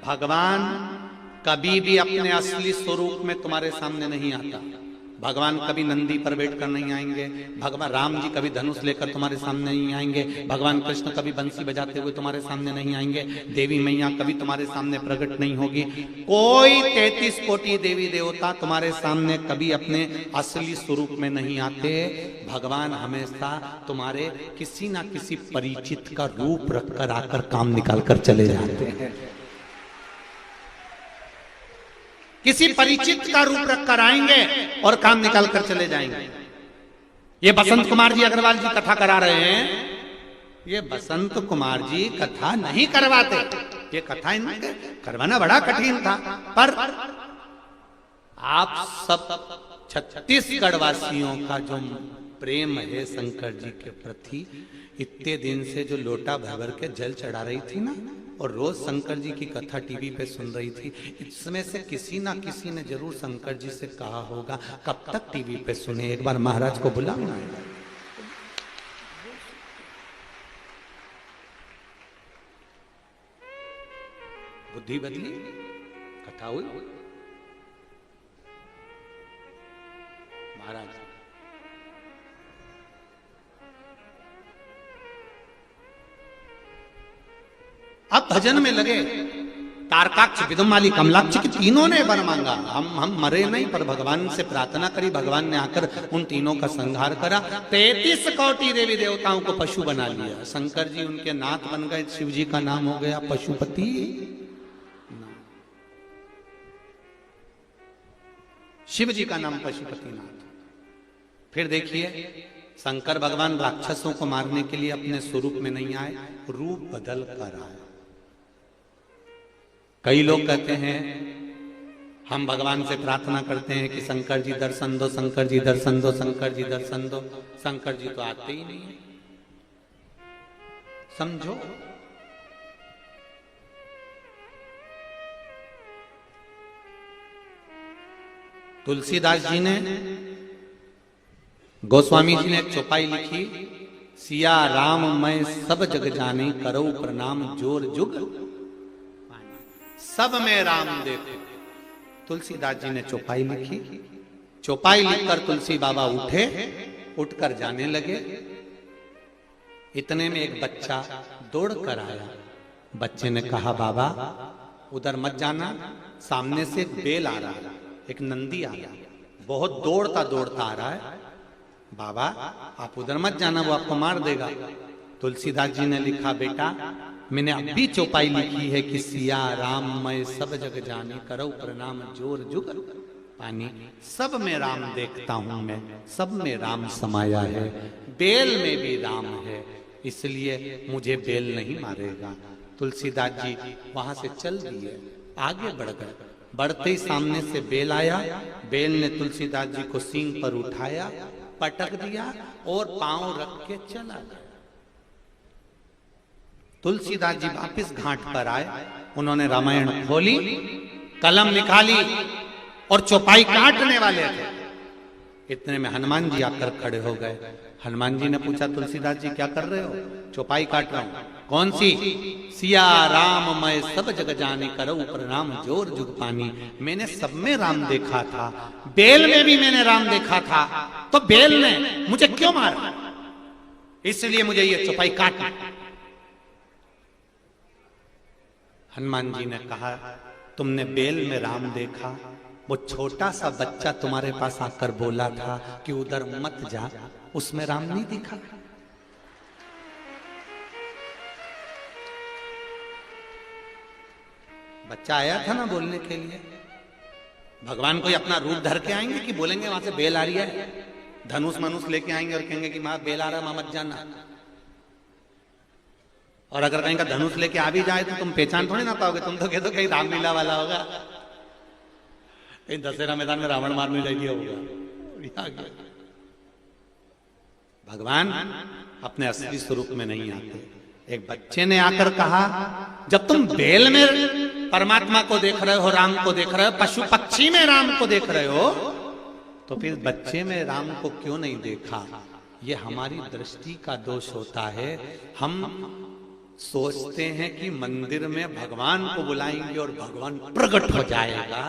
भगवान कभी भी अपने असली स्वरूप में तुम्हारे सामने नहीं आता। भगवान कभी नंदी पर बैठकर नहीं आएंगे, भगवान राम जी कभी धनुष लेकर तुम्हारे सामने नहीं आएंगे, भगवान कृष्ण कभी बंसी बजाते हुए तुम्हारे सामने नहीं आएंगे, देवी मैया कभी तुम्हारे सामने प्रकट नहीं होगी, कोई 33 कोटि देवी देवता तुम्हारे सामने कभी अपने असली स्वरूप में नहीं आते। भगवान हमेशा तुम्हारे किसी ना किसी परिचित का रूप रखकर आकर काम निकाल कर चले जाते हैं। किसी परिचित का रूप रखकर आएंगे और काम निकाल कर चले जाएंगे। ये बसंत कुमार जी अग्रवाल जी कथा करा रहे हैं, ये बसंत कुमार जी कथा नहीं करवाते, ये कथा इनके करवाना बड़ा कठिन था। पर आप सब छत्तीसगढ़ वासियों का जो प्रेम है शंकर जी के प्रति, इतने दिन से जो लोटा भर के जल चढ़ा रही थी ना, और रोज शंकर जी की कथा टीवी पे सुन रही थी, इसमें से किसी ना किसी ने जरूर शंकर जी से कहा होगा कब तक टीवी पे सुने, एक बार महाराज को बुलाना। बुद्धि बदली, कथा हुई, महाराज अब भजन में लगे। तारकाक्ष, विदुमाली, कमलाक्ष की तीनों ने वर मांगा। हम मरे नहीं, पर भगवान से प्रार्थना करी, भगवान ने आकर उन तीनों का संहार करा। 33 कोटि देवी देवताओं को पशु बना लिया। शंकर जी उनके नाथ बन गए, शिव जी का नाम हो गया पशुपति। शिव जी का नाम पशुपति नाथ। फिर देखिए, शंकर भगवान राक्षसों को मारने के लिए अपने स्वरूप में नहीं आए, रूप बदल कर आए। कई लोग कहते हैं, हम भगवान से प्रार्थना करते हैं कि शंकर जी दर्शन दो, शंकर जी दर्शन दो, शंकर जी दर्शन दो। शंकर जी तो आते ही नहीं है। समझो, तुलसीदास जी ने, गोस्वामी जी ने एक चौपाई लिखी, सिया राम मैं सब जग जाने, करो प्रणाम जोर जुग, सब में राम देखो। तुलसीदास जी ने चौपाई लिखी। चौपाई लिखकर तुलसी बाबा उठे, उठकर जाने लगे। इतने में एक बच्चा दौड़ कर आया। बच्चे ने कहा, बाबा उधर मत जाना, सामने से एक बेल आ रहा है, एक नंदी आ रहा है, बहुत दौड़ता दौड़ता आ रहा है। बाबा आप उधर मत जाना, वो आपको मार देगा। तुलसीदास जी ने लिखा, बेटा मैंने अभी चौपाई लिखी है कि सिया राम मैं सब जग जाने, करो प्रणाम जोर जुग पानी। सब में राम देखता हूं मैं, सब में राम समाया है, बेल में भी राम है, इसलिए मुझे बेल नहीं मारेगा। तुलसीदास जी वहां से चल दिए, आगे बढ़ गए। बढ़ते ही सामने से बेल आया। बेल ने तुलसीदास जी को सींग पर उठाया, पटक दिया और पांव रख के चला गया। तुलसीदास जी वापिस घाट पर आए। उन्होंने रामायण खोली, कलम निकाली और चौपाई काटने वाले थे। इतने में हनुमान जी आकर खड़े हो गए। हनुमान जी ने पूछा, तुलसीदास जी क्या कर रहे हो? चौपाई काट रहा हूं। कौन सी? सिया राम मैं सब जग जाने, करो प्रणाम जोर जुग पानी। मैंने सब में राम देखा था, बेल में भी मैंने राम देखा था, तो बेल ने मुझे क्यों मारा? इसलिए मुझे ये चौपाई काटनी। हनुमान जी ने कहा, तुमने बेल में राम देखा, वो छोटा सा बच्चा तुम्हारे पास आकर बोला था कि उधर मत जा, उसमें राम नहीं दिखा। बच्चा आया था ना बोलने के लिए। भगवान कोई अपना रूप धर के आएंगे कि बोलेंगे वहां से बेल आ रही है, धनुष मनुष लेके आएंगे और कहेंगे कि मां बेल आ रहा, मां मत जाना। और अगर कहीं का धनुष लेके आ भी जाए तो तुम पहचान थोड़ी ना पाओगे, तुम तो कह दो कहीं रामलीला वाला होगा, कहीं दशहरा मैदान में रावण मारने जाइए होगा। भगवान अपने असली स्वरूप में नहीं आते। एक बच्चे ने आकर कहा, जब तुम बेल में परमात्मा को देख रहे हो, राम को देख रहे हो, पशु पक्षी में राम को देख रहे हो, तो फिर बच्चे में राम को क्यों नहीं देखा? ये हमारी दृष्टि का दोष होता है। हम सोचते हैं कि मंदिर में भगवान को बुलाएंगे और भगवान प्रकट हो जाएगा।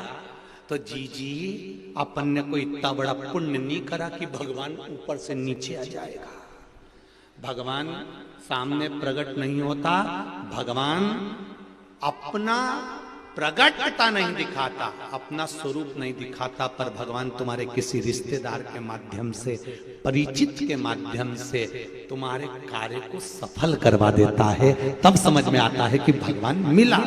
तो जी अपन ने कोई इतना बड़ा पुण्य नहीं करा कि भगवान ऊपर से नीचे आ जाएगा। भगवान सामने प्रकट नहीं होता, भगवान अपना प्रकटता नहीं दिखाता, अपना स्वरूप नहीं दिखाता, पर भगवान तुम्हारे किसी रिश्तेदार के माध्यम से, परिचित के माध्यम से तुम्हारे कार्य को सफल करवा देता है। तब समझ में आता है कि भगवान मिला।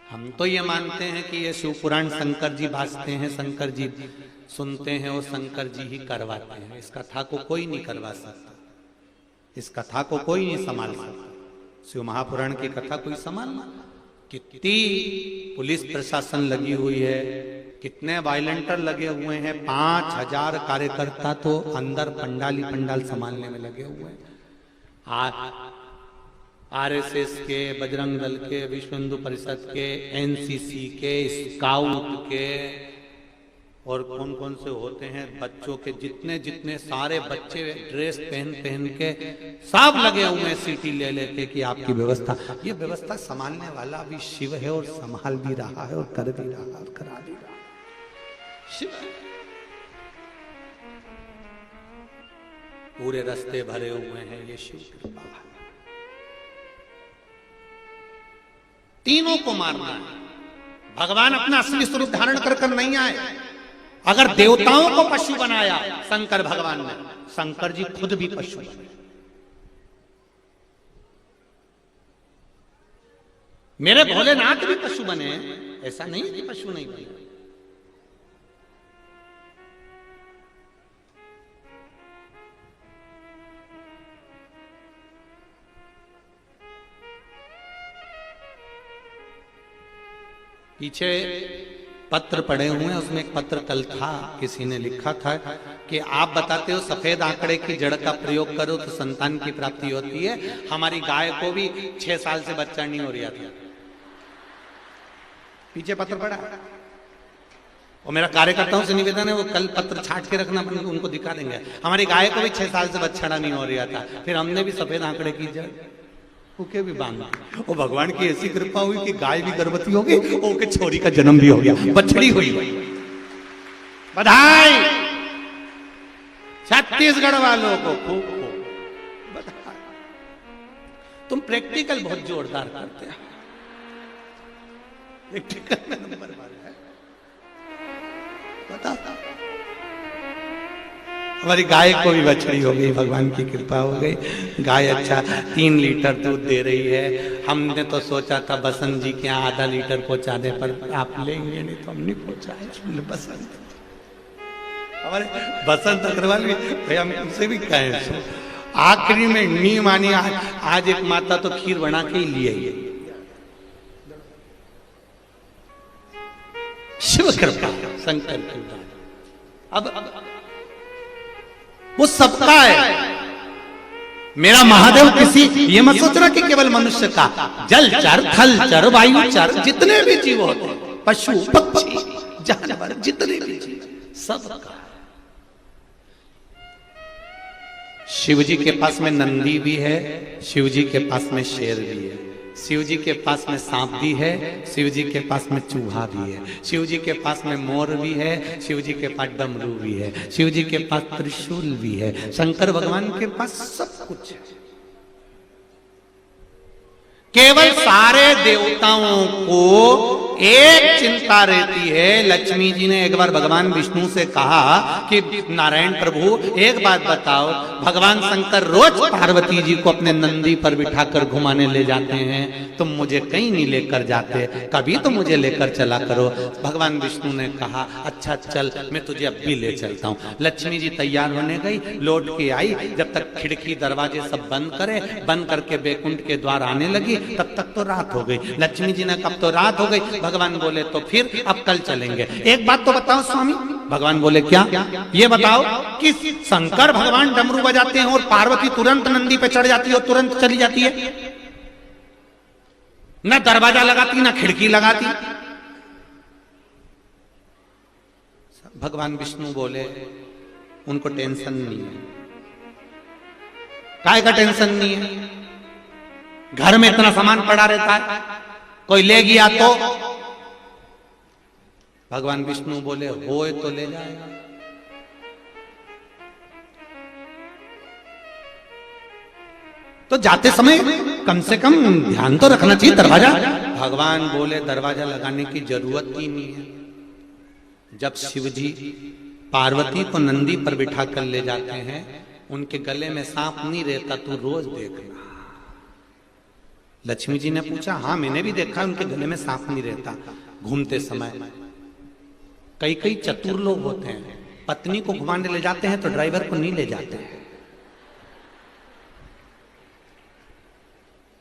हम तो ये मानते हैं कि ये शिव पुराण शंकर जी भासते हैं, शंकर जी सुनते हैं और शंकर जी ही करवाते हैं। इस कथा को कोई नहीं करवा सकता, इस कथा को कोई नहीं संभाल सकता। शिव महापुराण की कथा कोई संभालना? कितनी पुलिस प्रशासन लगी हुई है, कितने वायलेंटर लगे हुए हैं, 5000 कार्यकर्ता तो अंदर पंडाली पंडाल संभालने में लगे हुए हैं। आरएसएस के, बजरंग दल के, विश्व हिंदू परिषद के, एनसीसी के, स्काउट के, और कौन कौन से होते हैं, बच्चों के जितने जितने सारे बच्चे ड्रेस पहन पहन के सब लगे हुए हैं सीटी ले लेके कि आपकी व्यवस्था। ये व्यवस्था संभालने वाला भी शिव है और संभाल भी रहा है और कर भी रहा है और करा भी रहा है। शिव पूरे रास्ते भरे हुए हैं, ये शिव कृपा है। तीनों को मारना है। भगवान अपना असली स्वरूप धारण कर नहीं आए। अगर देवताओं को पशु बनाया शंकर भगवान ने, शंकर जी खुद भी पशु बने। मेरे भोलेनाथ भी पशु बने, ऐसा नहीं कि पशु नहीं बने। पीछे पत्र पड़े हुए हैं, उसमें एक पत्र कल था, किसी ने लिखा था कि आप बताते हो सफेद आंकड़े की जड़ का प्रयोग करो तो संतान की प्राप्ति होती है। हमारी गाय को भी 6 साल से बच्चा नहीं हो रहा था। पीछे पत्र पड़ा और मेरा कार्यकर्ताओं से निवेदन है वो कल पत्र छाट के रखना, उनको दिखा देंगे। हमारी गाय को भी 6 साल से बच्चा नहीं हो रहा था, फिर हमने भी सफेद आंकड़े की जड़ ओके भी बांधा। और भगवान की ऐसी कृपा हुई कि गाय भी गर्भवती हो गई, ओके छोरी का जन्म भी हो गया, बछड़ी हुई। बधाई छत्तीसगढ़ वालों को, खूब बधाई। तुम प्रैक्टिकल बहुत जोरदार करते हो, प्रैक्टिकल में नंबर वाला है। बता हमारी गाय को भी बछड़ी हो गई, भगवान की कृपा हो गई। गाय अच्छा 3 लीटर दूध दे रही है। हमने तो सोचा था बसंत जी के यहाँ आधा लीटर पहुंचा दे, पर आप लेंगे नहीं तो हम नहीं पहुंचाए। बसंत हमारे बसंत अग्रवाल भी भैया, हम उनसे भी कहें आखिरी में नहीं मानी। आज एक माता तो खीर बना के ही लिए। शिव कृपा, शंकर कृपा। अब वो सबका है। मेरा महादेव किसी, ये मत सोचना कि केवल मनुष्य का, जल चर, थल चर, वायु चर, जितने भी जीव होते हैं, पशु पक्षी जानवर, जितने भी जीव, सबका। शिव जी के पास में नंदी भी है, शिव जी के पास में शेर भी है, शिव जी के पास में सांप भी है, शिव जी के पास में चूहा भी है, शिव जी के पास में मोर भी है, शिव जी के पास डमरू भी है, शिव जी के पास त्रिशूल भी है, शंकर भगवान के पास सब कुछ है। केवल सारे देवताओं को एक चिंता रहती है। लक्ष्मी जी ने एक बार भगवान विष्णु से कहा कि नारायण प्रभु एक बात बताओ, भगवान शंकर रोज पार्वती जी को अपने नंदी पर बिठाकर घुमाने ले जाते हैं, तुम मुझे कहीं नहीं लेकर जाते, कभी तो मुझे लेकर चला करो। भगवान विष्णु ने कहा अच्छा चल, मैं तुझे अब भी ले चलता हूँ। लक्ष्मी जी तैयार होने गई, लौट के आई, जब तक खिड़की दरवाजे सब बंद करे, बंद करके बैकुंठ के द्वार आने लगी, तब तक तो रात हो गई। लक्ष्मी जी ने कब तो रात हो गई, भगवान बोले तो फिर अब कल चलेंगे। एक बात तो बताओ स्वामी, भगवान बोले क्या? ये बताओ कि शंकर भगवान डमरू बजाते हैं और पार्वती तुरंत नंदी पे चढ़ जाती है और तुरंत चली जाती है, न दरवाजा लगाती न खिड़की लगाती। भगवान विष्णु बोले उनको टेंशन नहीं है। काय का टेंशन नहीं है? घर में इतना सामान पड़ा रहता है, कोई ले गया तो? भगवान विष्णु बोले होए तो ले जाएगा। तो जाते समय कम से कम ध्यान तो रखना चाहिए दरवाजा। भगवान बोले दरवाजा लगाने की जरूरत ही नहीं है। जब शिव जी पार्वती को नंदी पर बिठा कर ले जाते हैं, उनके गले में सांप नहीं रहता, तू रोज देखना। लक्ष्मी जी ने पूछा, हाँ मैंने भी देखा उनके गले में सांप नहीं रहता घूमते समय। कई कई चतुर लोग होते हैं, पत्नी को घुमाने ले जाते हैं तो ड्राइवर को नहीं ले जाते हैं।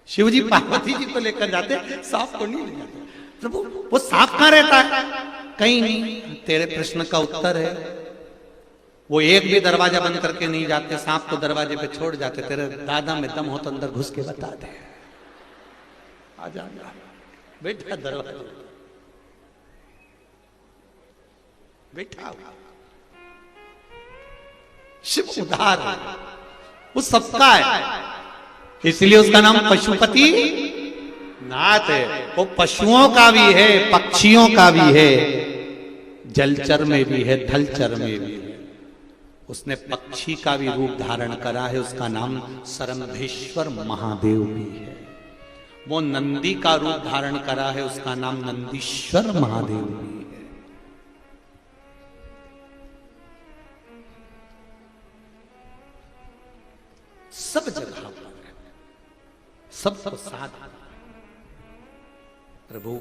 शिव जी पार्वती जी को लेकर जाते, सांप को नहीं ले जाते। प्रभु वो सांप कहां रहता है? कहीं नहीं। तेरे प्रश्न का उत्तर है, वो एक भी दरवाजा बंद करके नहीं जाते, सांप को दरवाजे पे छोड़ जाते। तेरे दादा में दम हो तो अंदर घुस के बता दे। आ जा बेटा, दरवाजा बैठा। शिव उदार है, वो सबका है, इसलिए उसका नाम पशुपति नाथ है। वो पशुओं का भी है, पक्षियों का भी है, जलचर में भी है, थलचर में भी है। उसने पक्षी का भी रूप धारण करा है, उसका नाम सरंभेश्वर महादेव भी है। वो नंदी का रूप धारण करा है, उसका नाम नंदीश्वर महादेव भी है। सब जगह पर, सबको साथ। प्रभु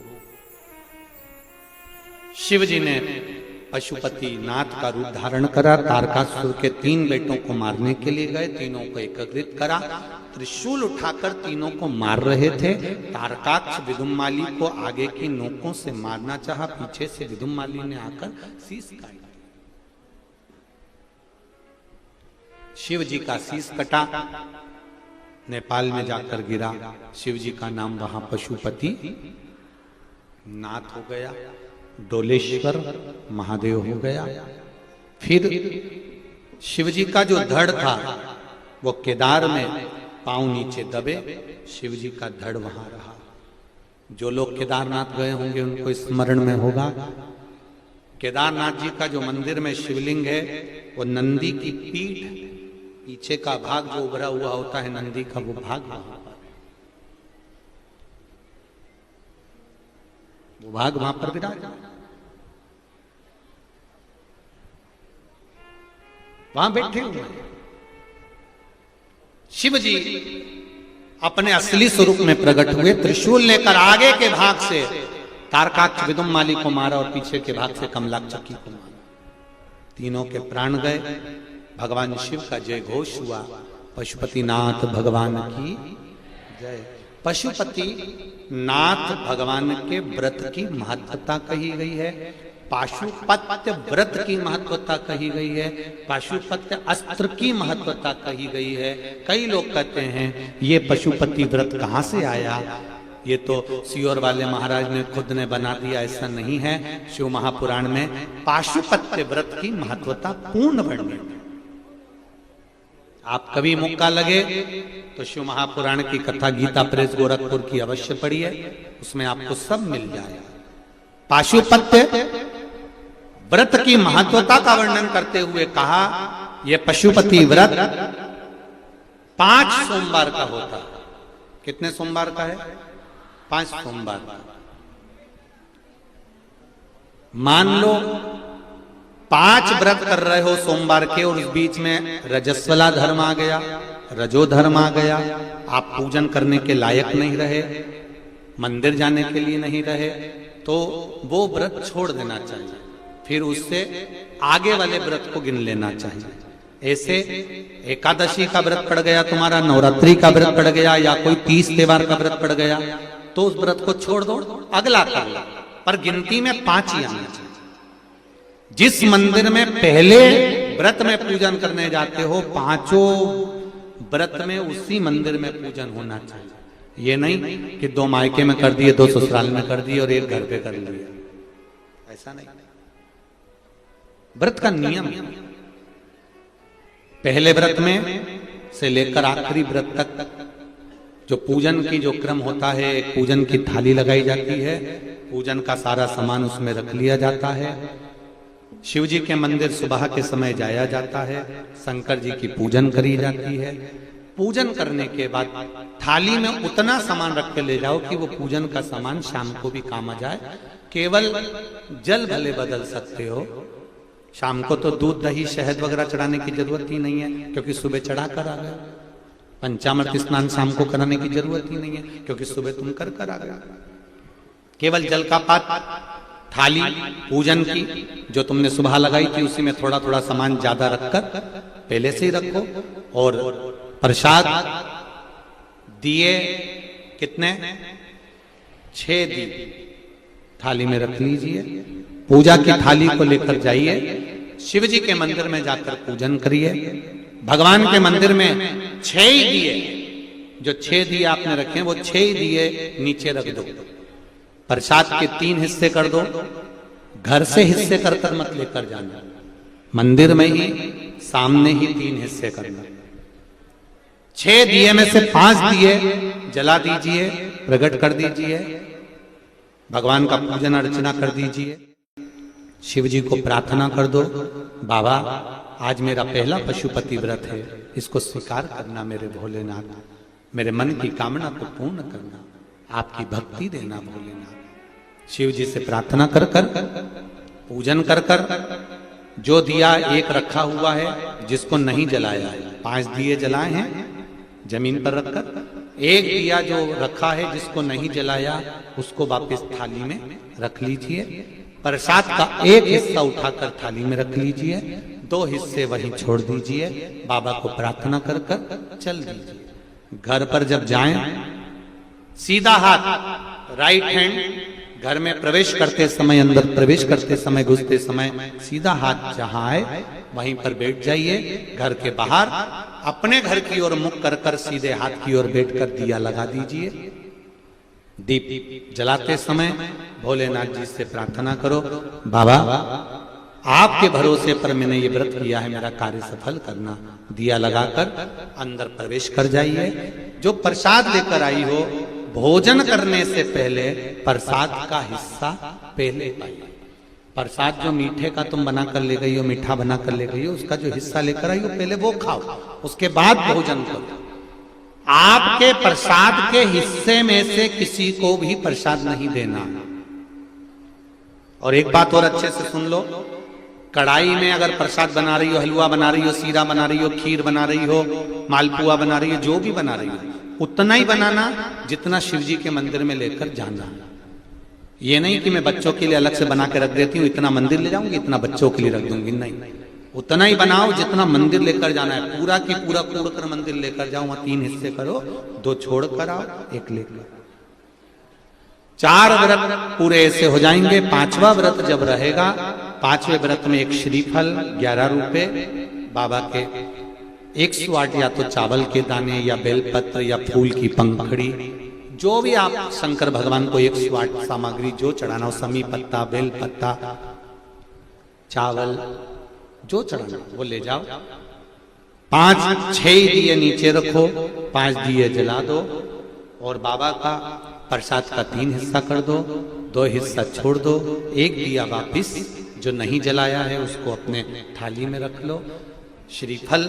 शिव जी ने पशुपति नाथ का रूप धारण करा, तारकासुर के 3 बेटों को मारने के लिए गए, तीनों को एकत्रित करा, त्रिशूल उठाकर तीनों को मार रहे थे। तारकाक्ष विदुम्माली को आगे की नोकों से मारना चाहा, पीछे से विदुम्माली ने आकर शीश काट। शिव जी का शीश कटा, नेपाल में जाकर गिरा। शिव जी का नाम वहां पशुपति नाथ हो गया, डोलेश्वर महादेव हो गया। फिर शिव जी का जो धड़ था वो केदार में पांव नीचे दबे, शिव जी का धड़ वहां रहा। जो लोग केदारनाथ गए होंगे उनको स्मरण में होगा, केदारनाथ जी का जो मंदिर में शिवलिंग है वो नंदी की पीठ, पीछे का भाग जो उभरा हुआ होता है नंदी का, वो भाग वहां पर, वो भाग वहां पर विराजमान, वहां बैठे हुए। शिव जी अपने असली स्वरूप में प्रकट हुए, त्रिशूल लेकर आगे के भाग से तारकाक्ष विदुम्माली को मारा और पीछे के भाग से कमलाक्षकी को मारा। तीनों के प्राण गए। भगवान शिव का जय घोष हुआ, पशुपति नाथ भगवान की जय। पशुपति नाथ भगवान के व्रत की महत्वता कही गई है, पाशुपत्य व्रत की महत्वता कही गई है, पाशुपत्य अस्त्र की महत्वता कही गई है। कई लोग कहते हैं ये पशुपति व्रत कहां से आया, ये तो सियोर वाले महाराज ने खुद ने बना दिया, ऐसा नहीं है। शिव महापुराण में पाशुपत्य व्रत की महत्वता पूर्ण वर्णन है। आप कभी मौका लगे तो शिव महापुराण की कथा गीता प्रेस गोरखपुर की अवश्य पढ़िए, उसमें आपको सब मिल जाएगा। पाशुपत्य व्रत की महत्वता का वर्णन करते हुए कहा यह पशुपति व्रत 5 सोमवार का होता है। कितने सोमवार का है? 5 सोमवार का। मान लो 5 व्रत कर रहे हो सोमवार के और उस बीच में रजस्वला धर्म आ गया, रजो धर्म आ गया, आप पूजन करने के लायक नहीं रहे, मंदिर जाने के लिए नहीं रहे, तो वो व्रत छोड़ देना चाहिए, फिर उससे आगे वाले व्रत को गिन लेना चाहिए। ऐसे एकादशी का व्रत पड़ गया तुम्हारा, नवरात्रि का व्रत पड़ गया, या कोई 30 त्योहार का व्रत पड़ गया, तो उस व्रत को छोड़ दो, अगला कर लो, पर गिनती में 5 ही आना चाहिए। जिस मंदिर में पहले व्रत में पूजन करने जाते हो, पांचों व्रत में उसी मंदिर में पूजन होना चाहिए। ये नहीं कि 2 मायके में कर दिए, 2 ससुराल में कर दिए और 1 घर पे कर लिया, ऐसा नहीं। व्रत का नियम पहले व्रत में से लेकर आखिरी व्रत तक जो पूजन की जो क्रम होता है, एक पूजन की थाली लगाई जाती है, पूजन का सारा सामान उसमें रख लिया जाता है। शिव जी के मंदिर सुबह के समय जाया जाता है, शंकर जी की पूजन करी जाती है। पूजन करने के बाद थाली में उतना सामान रख के ले जाओ कि वो पूजन का सामान शाम को भी काम आ जाए। केवल जल भले बदल सकते हो, शाम को तो दूध दही शहद वगैरह चढ़ाने की जरूरत ही नहीं है, क्योंकि सुबह चढ़ा कर आ गए। पंचामृत स्नान शाम को कराने की जरूरत ही नहीं है, क्योंकि सुबह तुम कर आ गए। केवल जल का पात्र, थाली पूजन की जो तुमने सुबह लगाई थी, उसी में थोड़ा थोड़ा सामान ज्यादा रखकर पहले से ही रखो। और प्रसाद दिए कितने? 6 दिए थाली में रख लीजिए। पूजा की थाली को लेकर जाइए, शिव जी के मंदिर में जाकर पूजन करिए। भगवान के मंदिर में 6 ही दिए, जो 6 दिए आपने रखे वो 6 ही दिए नीचे रख दो। प्रसाद के 3 हिस्से कर दो, घर से हिस्से कर कर मत लेकर जाना, मंदिर में ही सामने ही 3 हिस्से करना। 6 दिए में से 5 दिए जला दीजिए, प्रकट कर दीजिए, भगवान का पूजन अर्चना कर दीजिए। शिव जी को प्रार्थना कर दो, बाबा आज मेरा पहला पशुपति व्रत है, इसको स्वीकार करना मेरे भोलेनाथ, मेरे मन की कामना को पूर्ण करना, आपकी भक्ति देना भोलेनाथ। शिव जी से प्रार्थना कर कर पूजन कर कर जो दिया एक रखा हुआ है, जिसको नहीं जलाया है, 5 दिए जलाए हैं जमीन पर रखकर, एक दिया जो रखा है जिसको नहीं जलाया उसको वापस थाली में रख लीजिए। प्रसाद का एक हिस्सा उठाकर थाली में रख लीजिए, 2 हिस्से वहीं छोड़ दीजिए, बाबा को प्रार्थना कर कर चल दीजिए। घर पर जब जाएं, सीधा हाथ राइट हैंड घर में प्रवेश करते समय, अंदर प्रवेश करते समय, घुसते समय सीधा हाथ जहां आए वहीं पर बैठ जाइए। घर के बाहर अपने घर की ओर मुख कर कर सीधे हाथ की ओर बैठकर दिया लगा दीजिए। दीप जलाते समय भोलेनाथ जी से प्रार्थना करो, बाबा आपके भरोसे पर मैंने ये व्रत किया है, मेरा कार्य सफल करना। दिया लगाकर अंदर प्रवेश कर जाइए। जो प्रसाद लेकर आई हो, भोजन करने से पहले प्रसाद का हिस्सा पहले पाइए। प्रसाद जो मीठे का तुम बना कर ले गई हो, मीठा बना कर ले गई हो, उसका जो हिस्सा लेकर आई हो पहले वो खाओ, उसके बाद भोजन करो। आपके प्रसाद के हिस्से में से किसी को भी प्रसाद नहीं देना। और एक बात और अच्छे से सुन लो, कढ़ाई में अगर प्रसाद बना रही हो, हलवा बना रही हो, सीरा बना रही हो, खीर बना रही हो, मालपुआ बना रही हो, जो भी बना रही हो, उतना ही बनाना जितना शिव जी के मंदिर में लेकर जाना। ये नहीं कि मैं बच्चों के लिए अलग से बना के रख देती हूँ, इतना मंदिर ले जाऊंगी, इतना बच्चों के लिए रख दूंगी, नहीं। उतना ही बनाओ जितना मंदिर लेकर जाना है। पूरा की पूरा कूड़कर मंदिर लेकर जाओ, वहां 3 हिस्से करो, 2 छोड़ कर आओ, 1 लेकर। 4 व्रत पूरे ऐसे हो जाएंगे। 5वां व्रत जब रहेगा, 5वें व्रत में एक श्रीफल 11 रुपए, बाबा के 108 या तो चावल के दाने या बेलपत्र या फूल की पंखड़ी, जो भी आप शंकर भगवान को 108 सामग्री जो चढ़ाना हो, समी पत्ता, बेल पत्ता, चावल जो चढ़ाना वो ले जाओ। 5-6 दिए नीचे रखो, 5 दिए जला दो और बाबा का प्रसाद का 3 हिस्सा कर दो, 2 हिस्सा छोड़ दो, 1 दिया वापिस जो नहीं जलाया है उसको अपने थाली में रख लो। श्रीफल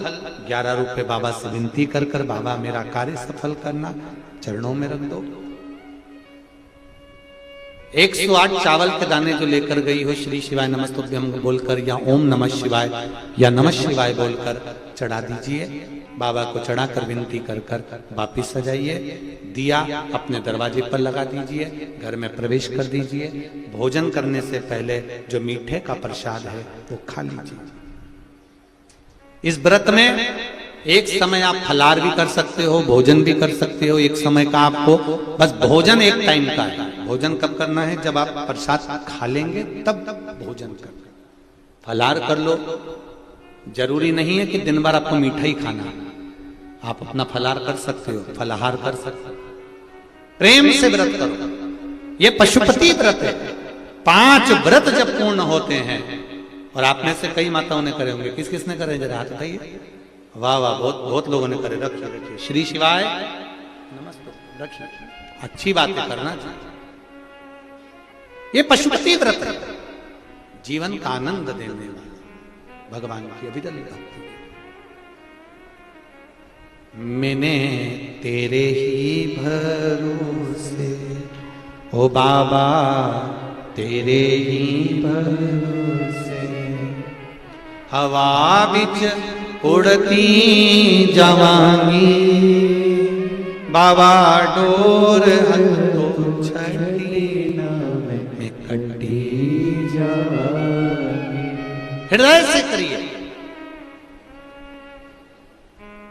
11 रुपए बाबा से विनती कर कर, बाबा मेरा कार्य सफल करना, चरणों में रख दो। 108 चावल के दाने जो लेकर गई हो, श्री शिवाय नमस्तुभ्यं बोलकर या ओम नमः शिवाय या नमः शिवाय बोलकर चढ़ा दीजिए। बाबा को चढ़ाकर विनती कर कर वापिस आ जाइए। दिया अपने दरवाजे पर लगा दीजिए, घर में प्रवेश कर दीजिए। भोजन करने से पहले जो मीठे का प्रसाद है वो खा लीजिए। इस व्रत में एक समय आप फलार भी कर सकते हो, भोजन भी कर सकते हो। एक समय का आपको बस भोजन एक टाइम का है। भोजन कब करना है? जब आप प्रसाद खा लेंगे तब भोजन करना। फलाहार कर लो। जरूरी नहीं है कि दिन भर आपको मीठा ही खाना, आप अपना फलाहार कर सकते हो, फलाहार कर सकते हो। प्रेम से व्रत करो, ये पशुपति व्रत है। 5 व्रत जब पूर्ण होते हैं, और आप में से कई माताओं ने करे होंगे, किस किसने करे जरा हाथ उठाइए। वाह वाह, बहुत बहुत लोगों ने करे। रखिए रखिए, श्री शिवाय नमस्ते, रखिए। अच्छी बात है, करना चाहिए। ये पशुपति व्रत है, जीवन का आनंद देने वाला भगवान की अभिदल भक्ति। मैंने तेरे ही भरोसे, ओ बाबा तेरे ही भरोसे, हवा बिच उड़ती जवानी, बाबा डोर हथो छठी में कटी जवानी। हृदय से करिए,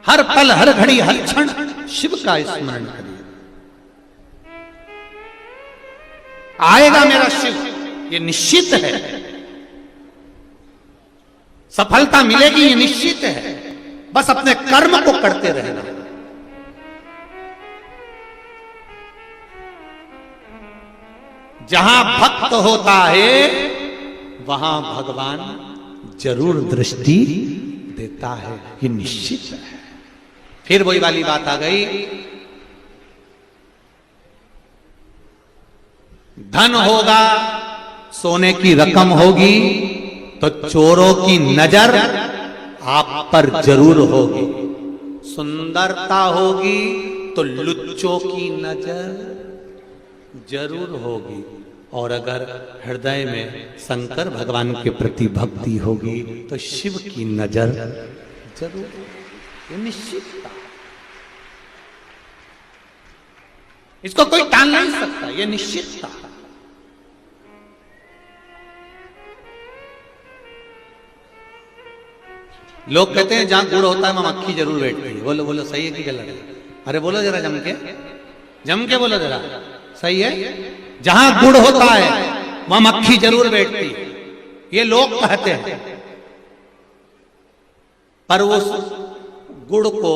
हर पल हर घड़ी हर क्षण शिव का स्मरण करिए। आएगा मेरा शिव, ये निश्चित है। सफलता मिलेगी, ये निश्चित है। बस अपने कर्म को करते रहना। जहां भक्त होता है वहां भगवान जरूर दृष्टि देता है, ये निश्चित है। फिर वही वाली बात आ गई, धन होगा, सोने की रकम होगी, तो चोरों की नजर आप पर जरूर होगी। सुंदरता होगी तो लुच्चों की नजर जरूर होगी। और अगर हृदय में शंकर भगवान के प्रति भक्ति होगी तो शिव की नजर जरूर, ये निश्चित। इसको कोई टाल नहीं सकता, ये निश्चित था। लोग कहते हैं जहां गुड़ होता है वहां मक्खी जरूर बैठती है। बोलो बोलो, सही है कि गलत है? अरे बोलो जरा, जम के बोलो जरा, सही है? जहां गुड़ होता है वहां मक्खी जरूर बैठती है, ये लोग कहते हैं। पर उस गुड़ को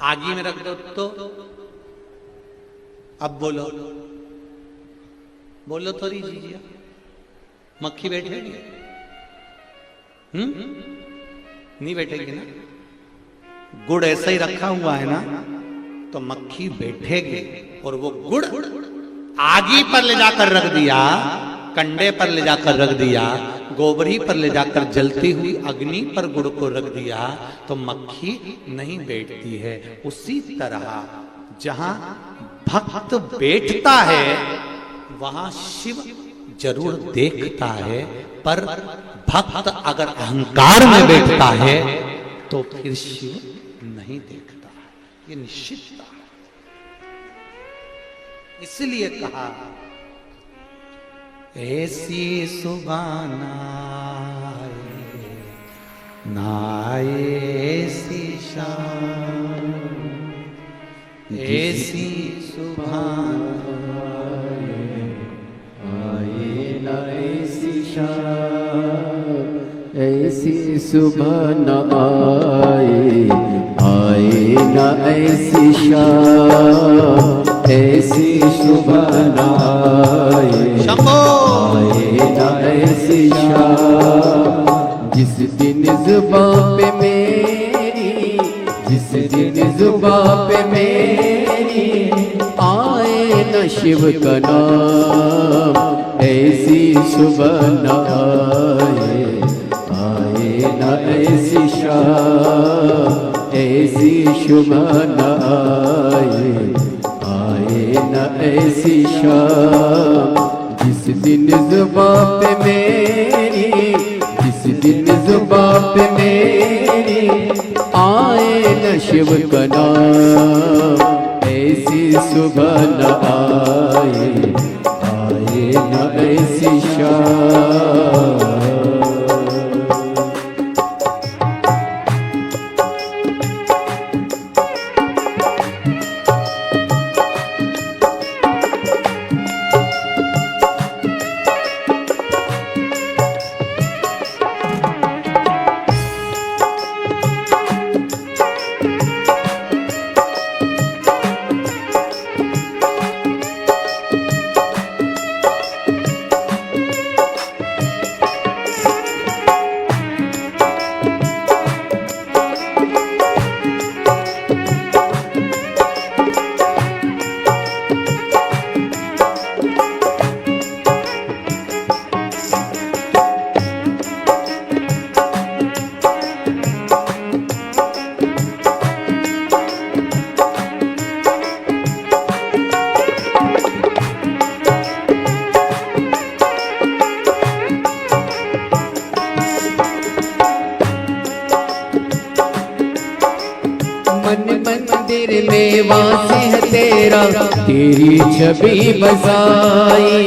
आगी में रख दो तो अब बोलो बोलो थोड़ी जीजिए, मक्खी बैठेगी? नहीं बैठेगी ना। गुड़ ऐसा ही रखा हुआ है ना, तो मक्खी बैठेगी। और वो गुड़ आगी पर ले जाकर रख दिया, कंडे पर ले जाकर रख दिया, गोबरी पर ले जाकर जलती हुई अग्नि पर गुड़ को रख दिया, तो मक्खी नहीं बैठती है। उसी तरह जहां भक्त बैठता है वहां शिव जरूर देखता है। पर भक्त अगर अहंकार में बैठता है तो फिर शिव नहीं देखता, ये निश्चित है। इसलिए कहा ऐसी सुबह नाए ऐसी शाम, ऐसी सुबह आए न ऐसी शाम, ऐसी सुबह न आए, आए न ऐसी शाम, ऐसी सुबह न आए, आए न ऐसी शाम, जिस दिन जुबां पे मेरी, जिस दिन जुबां पे मेरी आए न शिव का नाम, ऐसी सुबह न आए, आए न ऐसी शाम, ऐसी सुबह न आए, आए न ऐसी शाम, जिस दिन जुबां पे मेरी, जिस दिन जुबां पे मेरी आए न शिव का नाम, ऐसी सुबह न आए, आए न ऐसी शाम। तेरी छवि बसाई,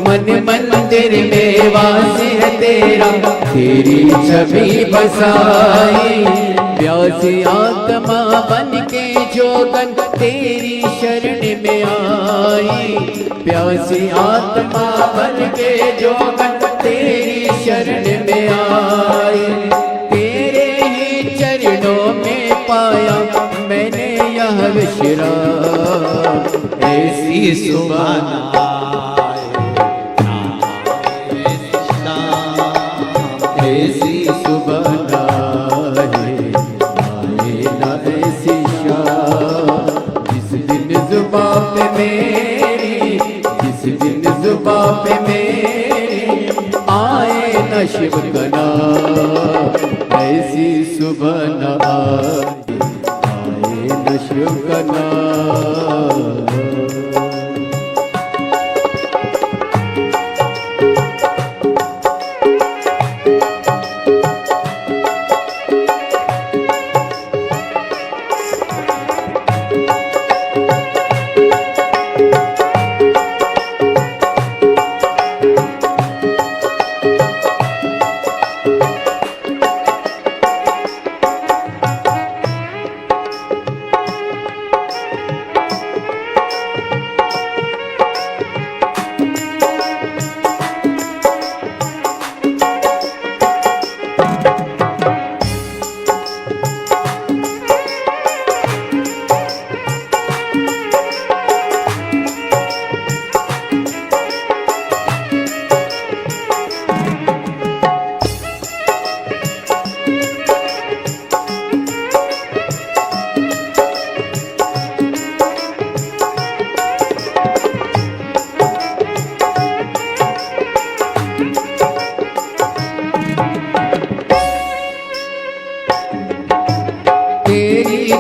मन मंदिर में वास है तेरा, तेरी छवि बसाई। प्यासी आत्मा बन के जोगन तेरी शरण में आई, प्यासी आत्मा बन के जोगन तेरी शरण में आई। तेरे ही चरणों में पाया मैंने यह विश्राम, ऐसी सुबह ऐसी सुबह आए ना ऐसी शाम, जिस दिन जुबां पे मेरी, जिस दिन जुबां पे मेरी आए न शिव का नाम, ऐसी सुबह न आए न शिव का नाम।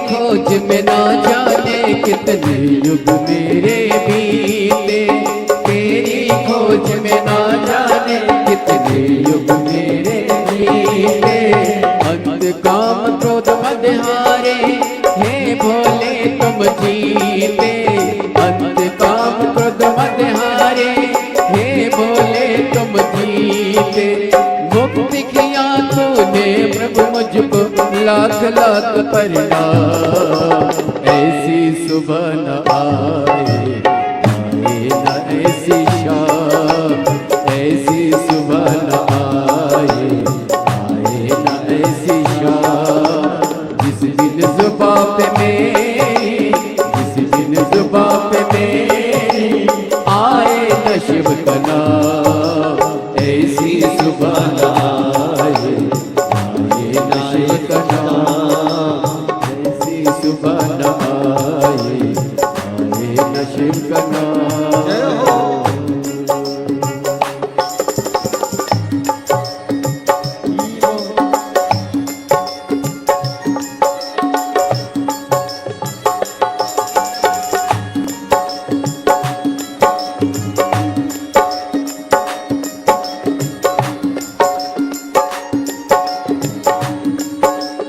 खोज में ना जाने कितने युग मेरे बीते, तेरी खोज में ना जाने कितने युग मेरे बीते। अंत काम क्रोध मद हारे, हे भोले तुम जीते, अंत काम क्रोध मद हारे, हे भोले तुम जीते। मुक्ति किया तूने प्रभु मुझको लाख लाख प्रणाम, ऐसी सुबह न आए, आए न ऐसी शाम, ऐसी सुबह न आए, आए न ऐसी शाम। जिस दिन जुबां पे मेरी, जिस दिन जुबां पे मेरी आए न शिव का नाम, ऐसी सुबह न आए, आए न शिव का नाम, ऐसी सुबह न आए, आए न शिव का नाम।